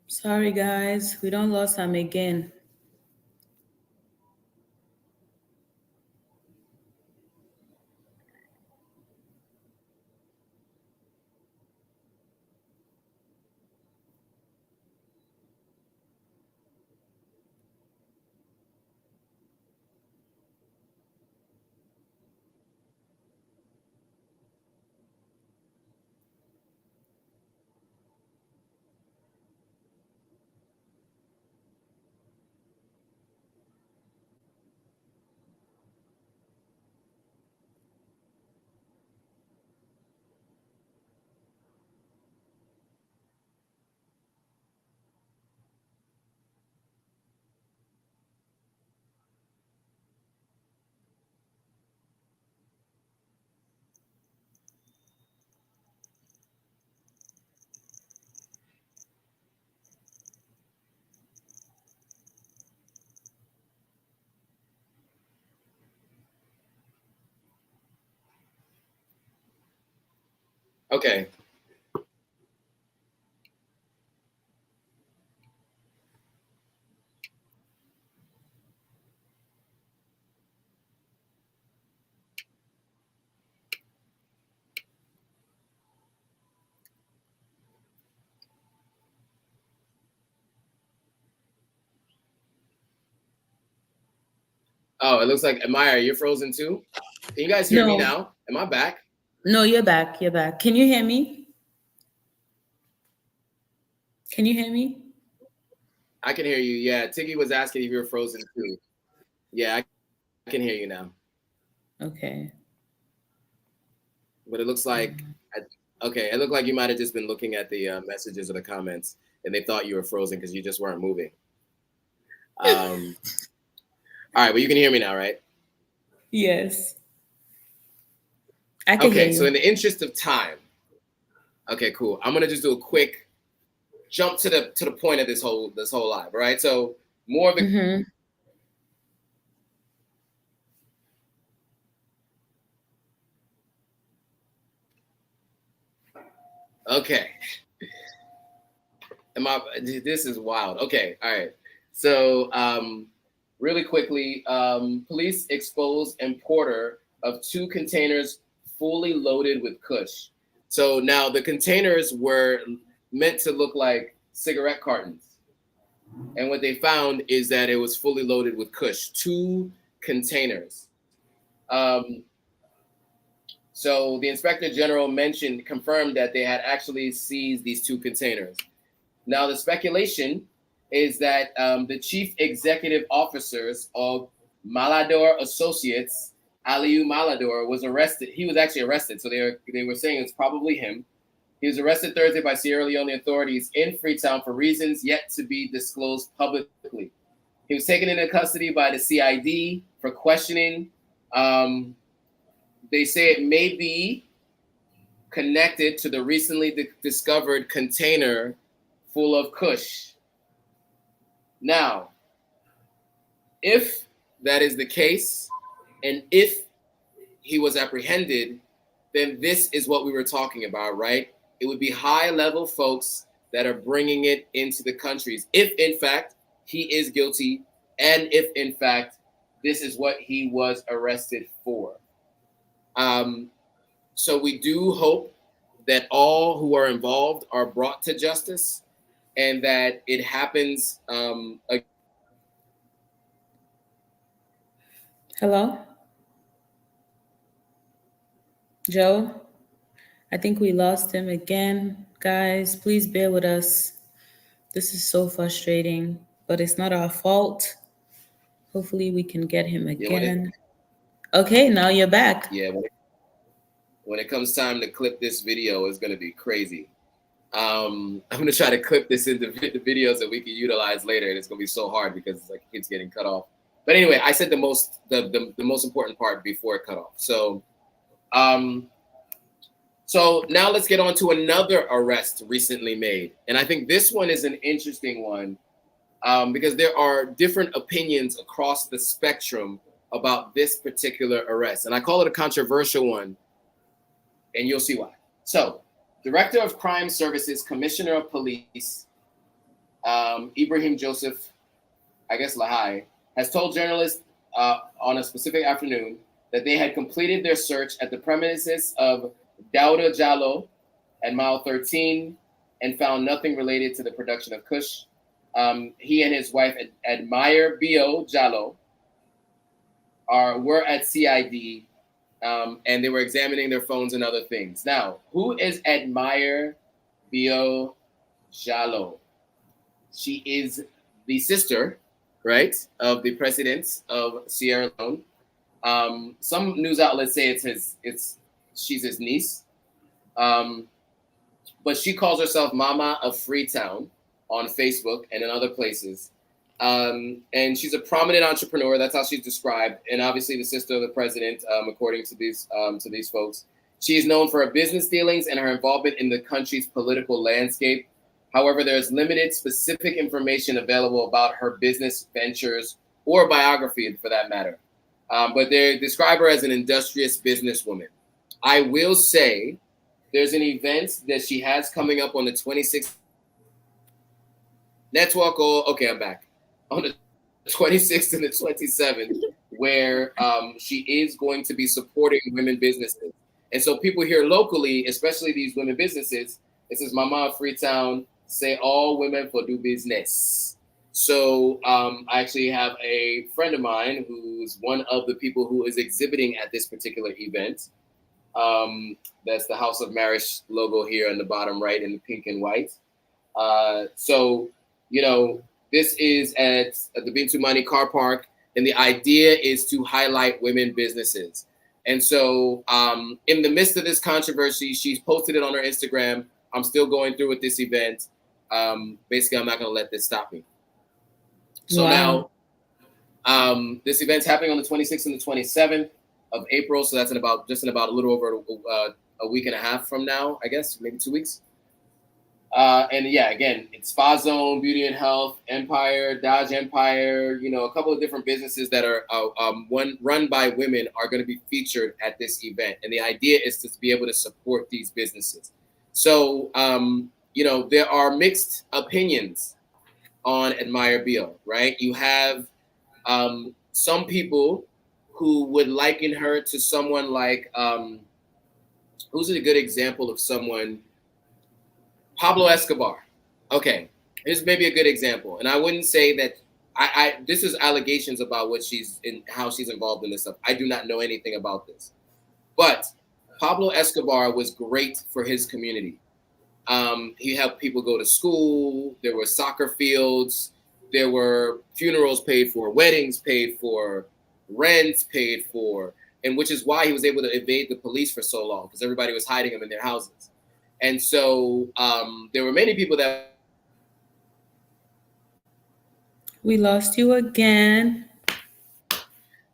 Sorry, guys, we don't lost him again. okay. Oh, it looks like Maya, you're frozen too. Can you guys hear me No, now? Am I back? no, you're back. You're back. Can you hear me? Can you hear me? I can hear you. Yeah, Tiggy was asking if you were frozen too. Yeah, I can hear you now. Okay. But it looks like, okay, it looked like you might have just been looking at the messages or the comments, and they thought you were frozen because you just weren't moving. All right, but you can hear me now, right? Yes, I can hear Okay, so you. in the interest of time, okay, cool. I'm gonna just do a quick jump to the point of this whole live. All right, so more of the Mm-hmm. okay. This is wild. Okay, all right. So really quickly, police exposed importer of 2 containers fully loaded with kush. So now the containers were meant to look like cigarette cartons. And what they found is that it was fully loaded with kush, 2 containers. Um, so the inspector general confirmed that they had actually seized these 2 containers. Now, the speculation is that the chief executive officers of Malador Associates, Aliou Malador, was arrested. He was actually arrested, so they were saying it's probably him. He was arrested Thursday by Sierra Leone authorities in Freetown for reasons yet to be disclosed publicly. He was taken into custody by the CID for questioning. They say it may be connected to the recently discovered container full of kush. Now, if that is the case, and if he was apprehended, then this is what we were talking about, right? it would be high level folks that are bringing it into the countries, if in fact he is guilty, and if in fact this is what he was arrested for. Um, so we do hope that all who are involved are brought to justice, and that it happens Hello, Joe. I think we lost him again. Guys, please bear with us. This is so frustrating, but it's not our fault. Hopefully, we can get him yeah, when it again. Okay, now you're back. yeah when it comes time to clip this video, it's gonna be crazy. I'm gonna try to clip this into the videos that we can utilize later, and it's gonna be so hard because it's like it keeps getting cut off. But anyway, I said the most important part before it cut off. Um, so now let's get on to another arrest recently made, and I think this one is an interesting one because there are different opinions across the spectrum about this particular arrest, and I call it a controversial one, and you'll see why. So, Director of Crime Services, Commissioner of Police, Ibrahim Joseph, I guess Lahai, has told journalists on a specific afternoon that they had completed their search at the premises of Dauda Jallo at mile 13 and found nothing related to the production of Kush. He and his wife, Admire Bio Jallo, were at CID, and they were examining their phones and other things. Now, who is Admire Bio Jallo? She is the sister, right, of the president of Sierra Leone. Some news outlets say she's his niece, but she calls herself Mama of Freetown on Facebook and in other places. And she's a prominent entrepreneur. That's how she's described. And obviously the sister of the president, according to these folks. She is known for her business dealings and her involvement in the country's political landscape. However, there's limited specific information available about her business ventures or biography for that matter. But they describe her as an industrious businesswoman. I will say there's an event that she has coming up on the 26th. Network, okay, I'm back. On the 26th and the 27th, where she is going to be supporting women businesses. And so people here locally, especially these women businesses, it says Mama Freetown, say all women for do business. So I actually have a friend of mine who's one of the people who is exhibiting at this particular event. That's the House of Marriage logo here on the bottom right in the pink and white. So, you know, this is at the Bintu Mani car park, and the idea is to highlight women businesses. And so in the midst of this controversy, she's posted it on her Instagram. I'm still going through with this event. Basically, I'm not going to let this stop me. So now this event's happening on the 26th and the 27th of April. So that's just in about a little over a week and a half from now, I guess, maybe 2 weeks. And yeah, again, it's Spa Zone, Beauty and Health, Empire, Dodge Empire, you know, a couple of different businesses that are run by women are going to be featured at this event. And the idea is to be able to support these businesses. So, you know, there are mixed opinions on Admire Bio, right? You have some people who would liken her to someone like, who's a good example of someone? Pablo Escobar. Okay, here's maybe a good example. And I wouldn't say that this is allegations about how she's involved in this stuff. I do not know anything about this. But Pablo Escobar was great for his community. He helped people go to school. There were soccer fields. There were funerals paid for, weddings paid for, rents paid for, and which is why he was able to evade the police for so long, because everybody was hiding him in their houses. And so there were many people that... We lost you again.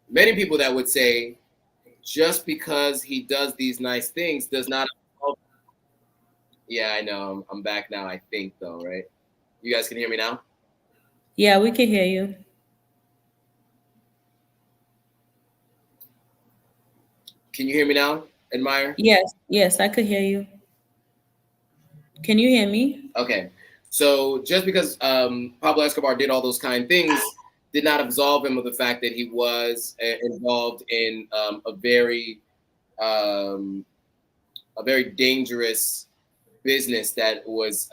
Many people that would say, just because he does these nice things does not... Yeah, I know. I'm back now, I think, though, right? You guys can hear me now? Yeah, we can hear you. Can you hear me now, Admire? Yes, I could hear you. Can you hear me? Okay. So just because Pablo Escobar did all those kind of things did not absolve him of the fact that he was involved in um, a very dangerous business that was,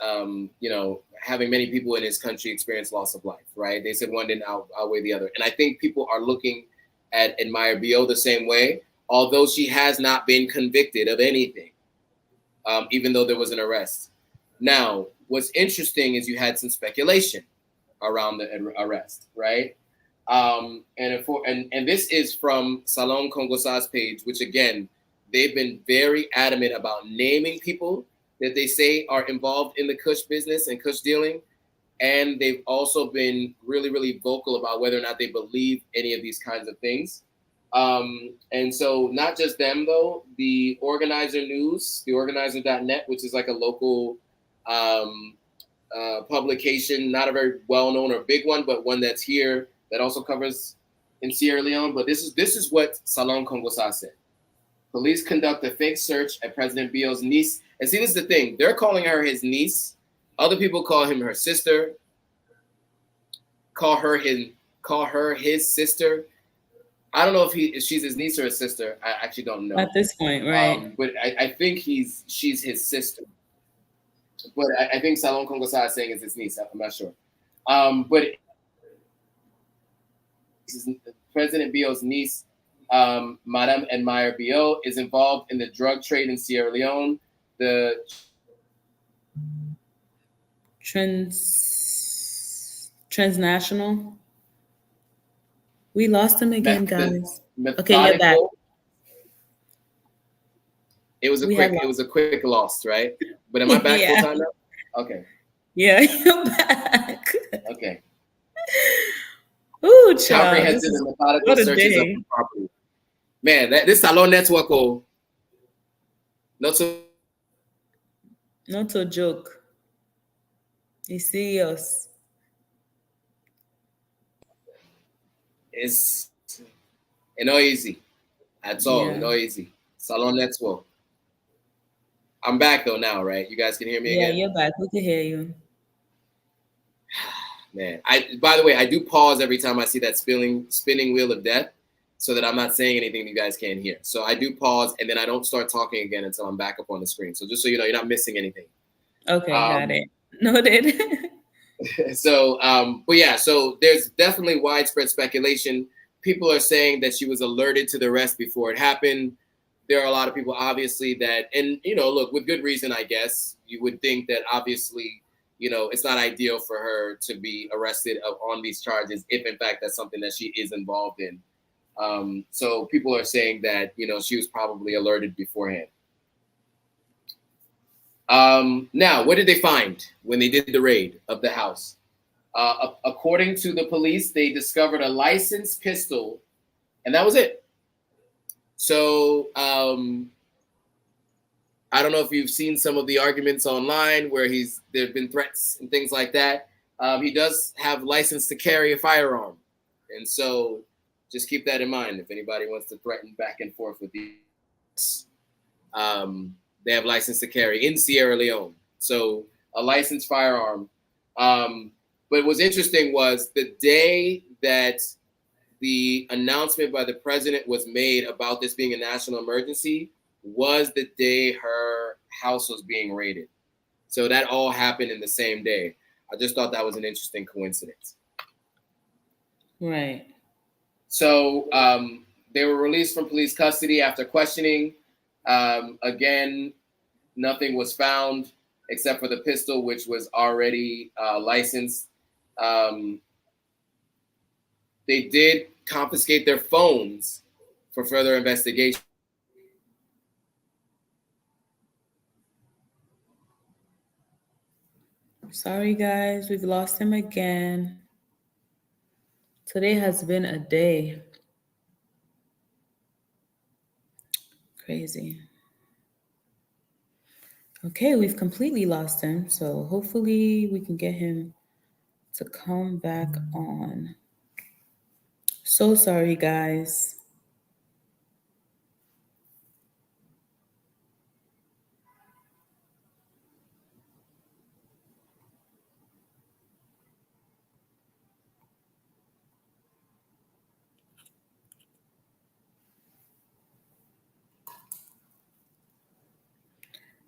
having many people in his country experience loss of life, right? They said one didn't outweigh the other. And I think people are looking at Maya Bio the same way, although she has not been convicted of anything, even though there was an arrest. Now, what's interesting is you had some speculation around the arrest, right? And this is from Salon Congosa's page, which again, they've been very adamant about naming people that they say are involved in the Kush business and Kush dealing. And they've also been really, really vocal about whether or not they believe any of these kinds of things. And so not just them, though, the Organizer News, the organizer.net, which is like a local publication, not a very well-known or big one, but one that's here that also covers in Sierra Leone. But this is what Salon Congosa said. Police conduct a fake search at President Bio's niece. And see, this is the thing. They're calling her his niece. Other people call him her sister. Call her his sister. I don't know if she's his niece or his sister. I actually don't know. At this point, right? But I think she's his sister. But I think Salon Congosa is saying it's his niece. I'm not sure. But President Bio's niece, Madame Maada Bio, is involved in the drug trade in Sierra Leone. The transnational. We lost him again, guys. Okay, you're back. It was a quick loss, right? But am I back full time now? Okay. Yeah, you're back. Okay. Ooh, child. Comprehensive and methodical searches of the property. Man, this Salon network, not so joke. It's serious. It's not easy at all. Not easy. Salon network. I'm back though now, right? You guys can hear me again? Yeah, you're back. We can hear you. Man, by the way, I do pause every time I see that spinning wheel of death so that I'm not saying anything you guys can't hear. So I do pause and then I don't start talking again until I'm back up on the screen. So just so you know, you're not missing anything. Okay, got it. Noted. So, but yeah, so there's definitely widespread speculation. People are saying that she was alerted to the arrest before it happened. There are a lot of people, obviously, that, and, look, with good reason, I guess, you would think that obviously, it's not ideal for her to be arrested on these charges if, in fact, that's something that she is involved in. So people are saying that, she was probably alerted beforehand. Now, what did they find when they did the raid of the house? According to the police, they discovered a licensed pistol, and that was it. So I don't know if you've seen some of the arguments online where there have been threats and things like that. He does have license to carry a firearm, and so just keep that in mind if anybody wants to threaten back and forth with these. They have license to carry in Sierra Leone, so a licensed firearm. But what's interesting was the day that the announcement by the president was made about this being a national emergency was the day her house was being raided. So that all happened in the same day. I just thought that was an interesting coincidence. Right. So they were released from police custody after questioning. Again, nothing was found except for the pistol, which was already licensed. They did confiscate their phones for further investigation. Sorry, guys, we've lost him again. Today has been a day. Crazy. Okay, we've completely lost him, so hopefully we can get him to come back on. So sorry, guys.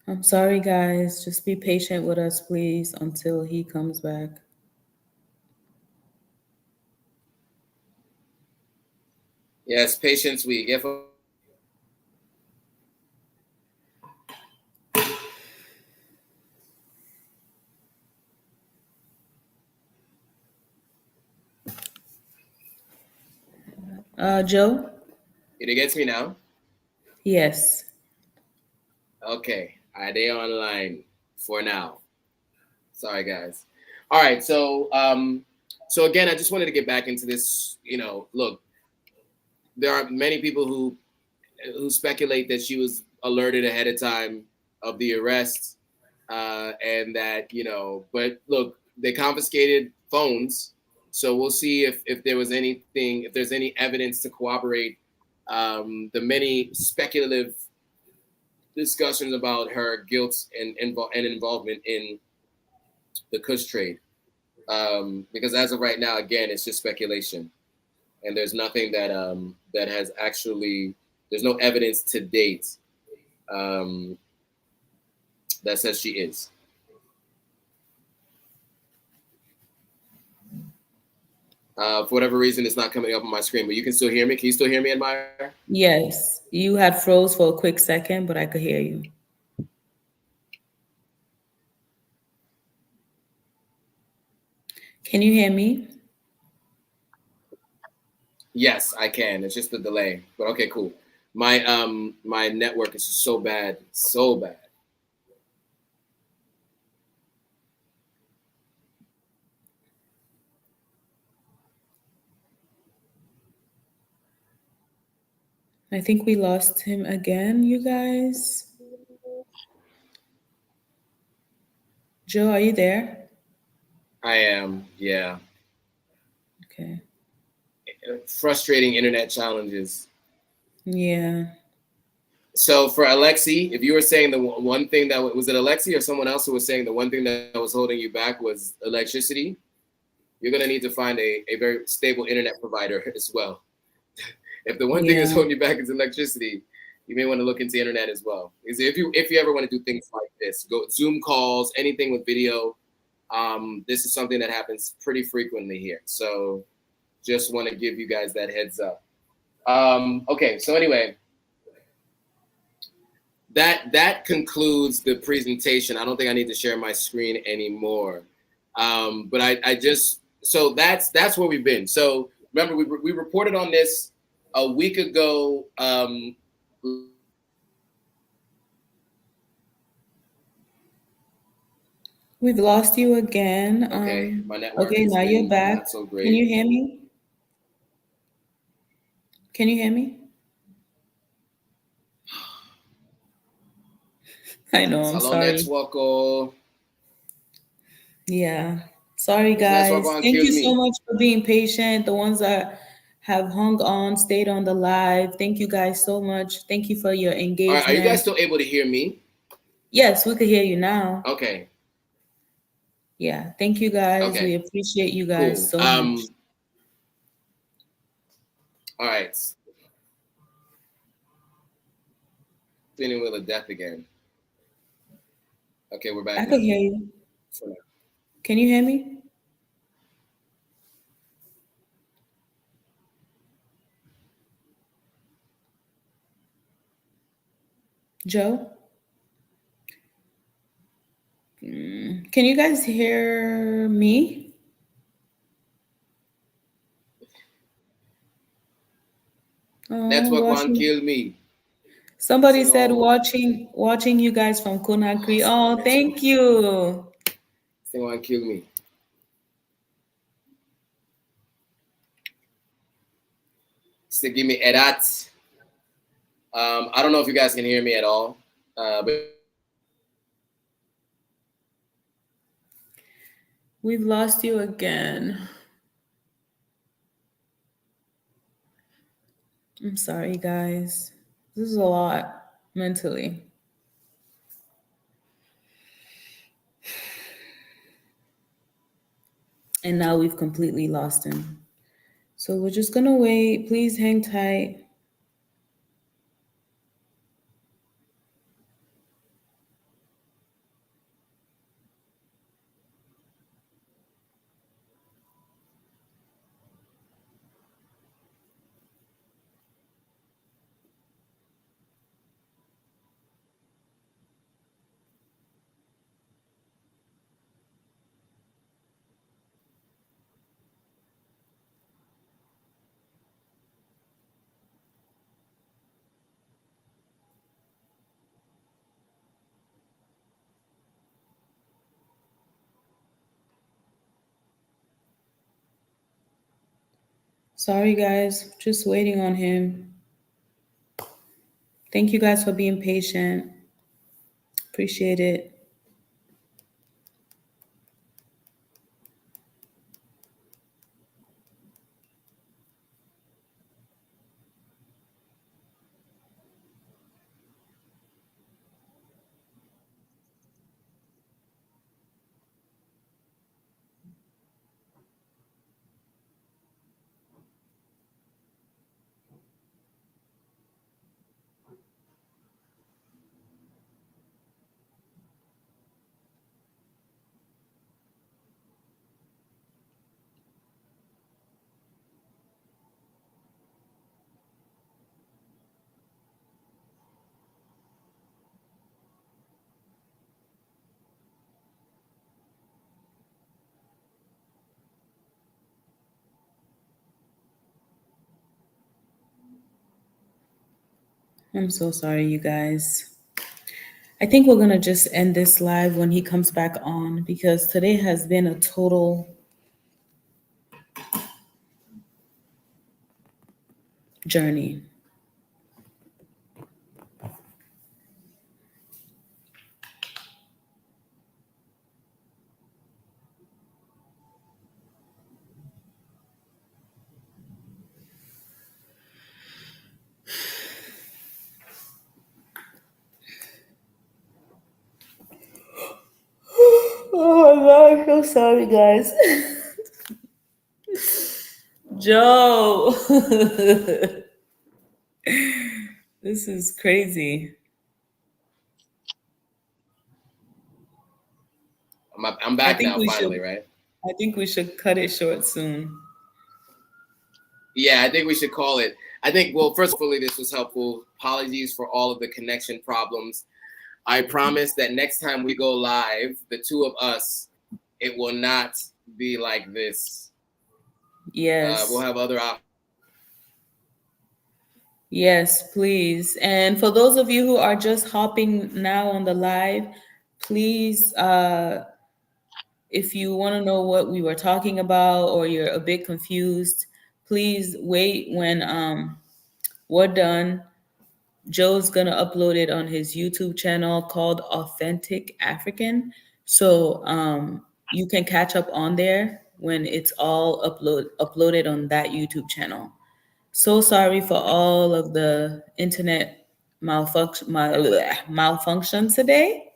I'm sorry, guys. Just be patient with us, please, until he comes back. Yes, Patience Week. Joe? It gets me now. Yes. Okay, are they online for now? Sorry, guys. All right, so again, I just wanted to get back into this. Look, there are many people who speculate that she was alerted ahead of time of the arrest, and that But look, they confiscated phones, so we'll see if there was anything, if there's any evidence to corroborate the many speculative discussions about her guilt and involvement in the kush trade. Because as of right now, again, it's just speculation, and there's nothing that has actually. There's no evidence to date um, that says she is. For whatever reason, it's not coming up on my screen, but you can still hear me. Can you still hear me, Admire? Yes. You had froze for a quick second, but I could hear you. Can you hear me? Yes, I can. It's just the delay. But okay, cool. My network is just so bad, so bad. I think we lost him again, you guys. Joe, are you there? I am, yeah. Okay. Frustrating internet challenges. Yeah. So for Alexi, if you were saying the one thing that was it Alexi or someone else who was saying the one thing that was holding you back was electricity, you're gonna need to find a very stable internet provider as well. If the one thing that's Yeah. holding you back is electricity, you may want to look into internet as well. Because if you ever want to do things like this, go Zoom calls, anything with video. This is something that happens pretty frequently here. So just want to give you guys that heads up. Okay, so anyway, that concludes the presentation. I don't think I need to share my screen anymore. But I just so that's where we've been. So remember, we reported on this a week ago. We've lost you again. Okay, my network Okay, has now you're been back. not so Can you great. hear me? Can you hear me? I know, I'm Salon sorry. network, oh, Yeah. Sorry, this network guys. one Thank killed you so me. much for being patient. The ones that have hung on, stayed on the live. Thank you guys so much. Thank you for your All right, are you guys engagement. still able to hear me? Yes, we could hear you now. Okay, Yeah. Thank you, guys. We okay, appreciate you guys cool. so much. All right, spinning wheel of death again. Okay, we're I back could now. hear you. Can you hear me? Joe? Can you guys hear me? Oh, Network one watching. kill me. Somebody Sing said all, watching you guys from Conakry. Salon Oh, network. thank you. Sing one kill me. So give me a that. I don't know if you guys can hear me at all, but We've lost you again. I'm sorry, guys. This is a lot mentally. And now we've completely lost him. So we're just gonna wait. Please hang tight. Sorry, guys. Just waiting on him. Thank you guys for being patient. Appreciate it. I'm so sorry, you guys. I think we're going to just end this live when he comes back on because today has been a total journey. Oh my God, I'm so sorry, guys. Joe. This is crazy. I'm I back think now, we finally, should right? I think we should cut it short soon. Yeah, I think we should call it. I think, well, first, hopefully this was helpful. Apologies for all of the connection problems. I promise that next time we go live, the two of us, it will not be like this. Yes. We'll have other options. Yes, please. And for those of you who are just hopping now on the live, please, if you want to know what we were talking about or you're a bit confused, please wait when we're done. Joe's gonna upload it on his YouTube channel called Authentic African. So you can catch up on there when it's all uploaded on that YouTube channel. So sorry for all of the internet malfunction today.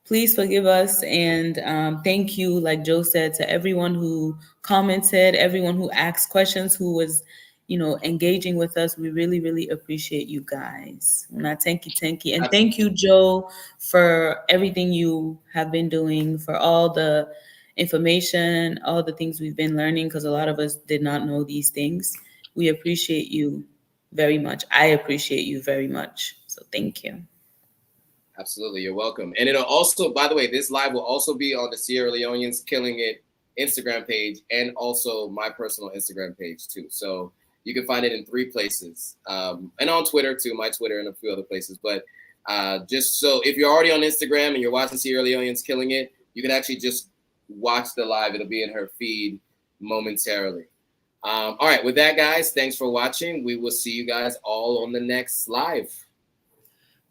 Please forgive us and thank you, like Joe said, to everyone who commented, everyone who asked questions, who was, engaging with us. We really, really appreciate you guys. Thank you, and thank you, Joe, for everything you have been doing, for all the information, all the things we've been learning, because a lot of us did not know these things. We appreciate you very much. I appreciate you very much. So thank you. Absolutely, you're welcome. And it'll also, by the way, this live will also be on the Sierra Leoneans Killing It Instagram page and also my personal Instagram page too. So you can find it in 3 places, and on Twitter too, my Twitter and a few other places. But just so if you're already on Instagram and you're watching Sierra Leoneans Killing It, you can actually just watch the live. It'll be in her feed momentarily. All right, with that, guys, thanks for watching. We will see you guys all on the next live.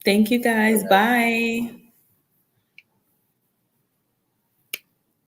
Thank you, guys. Bye.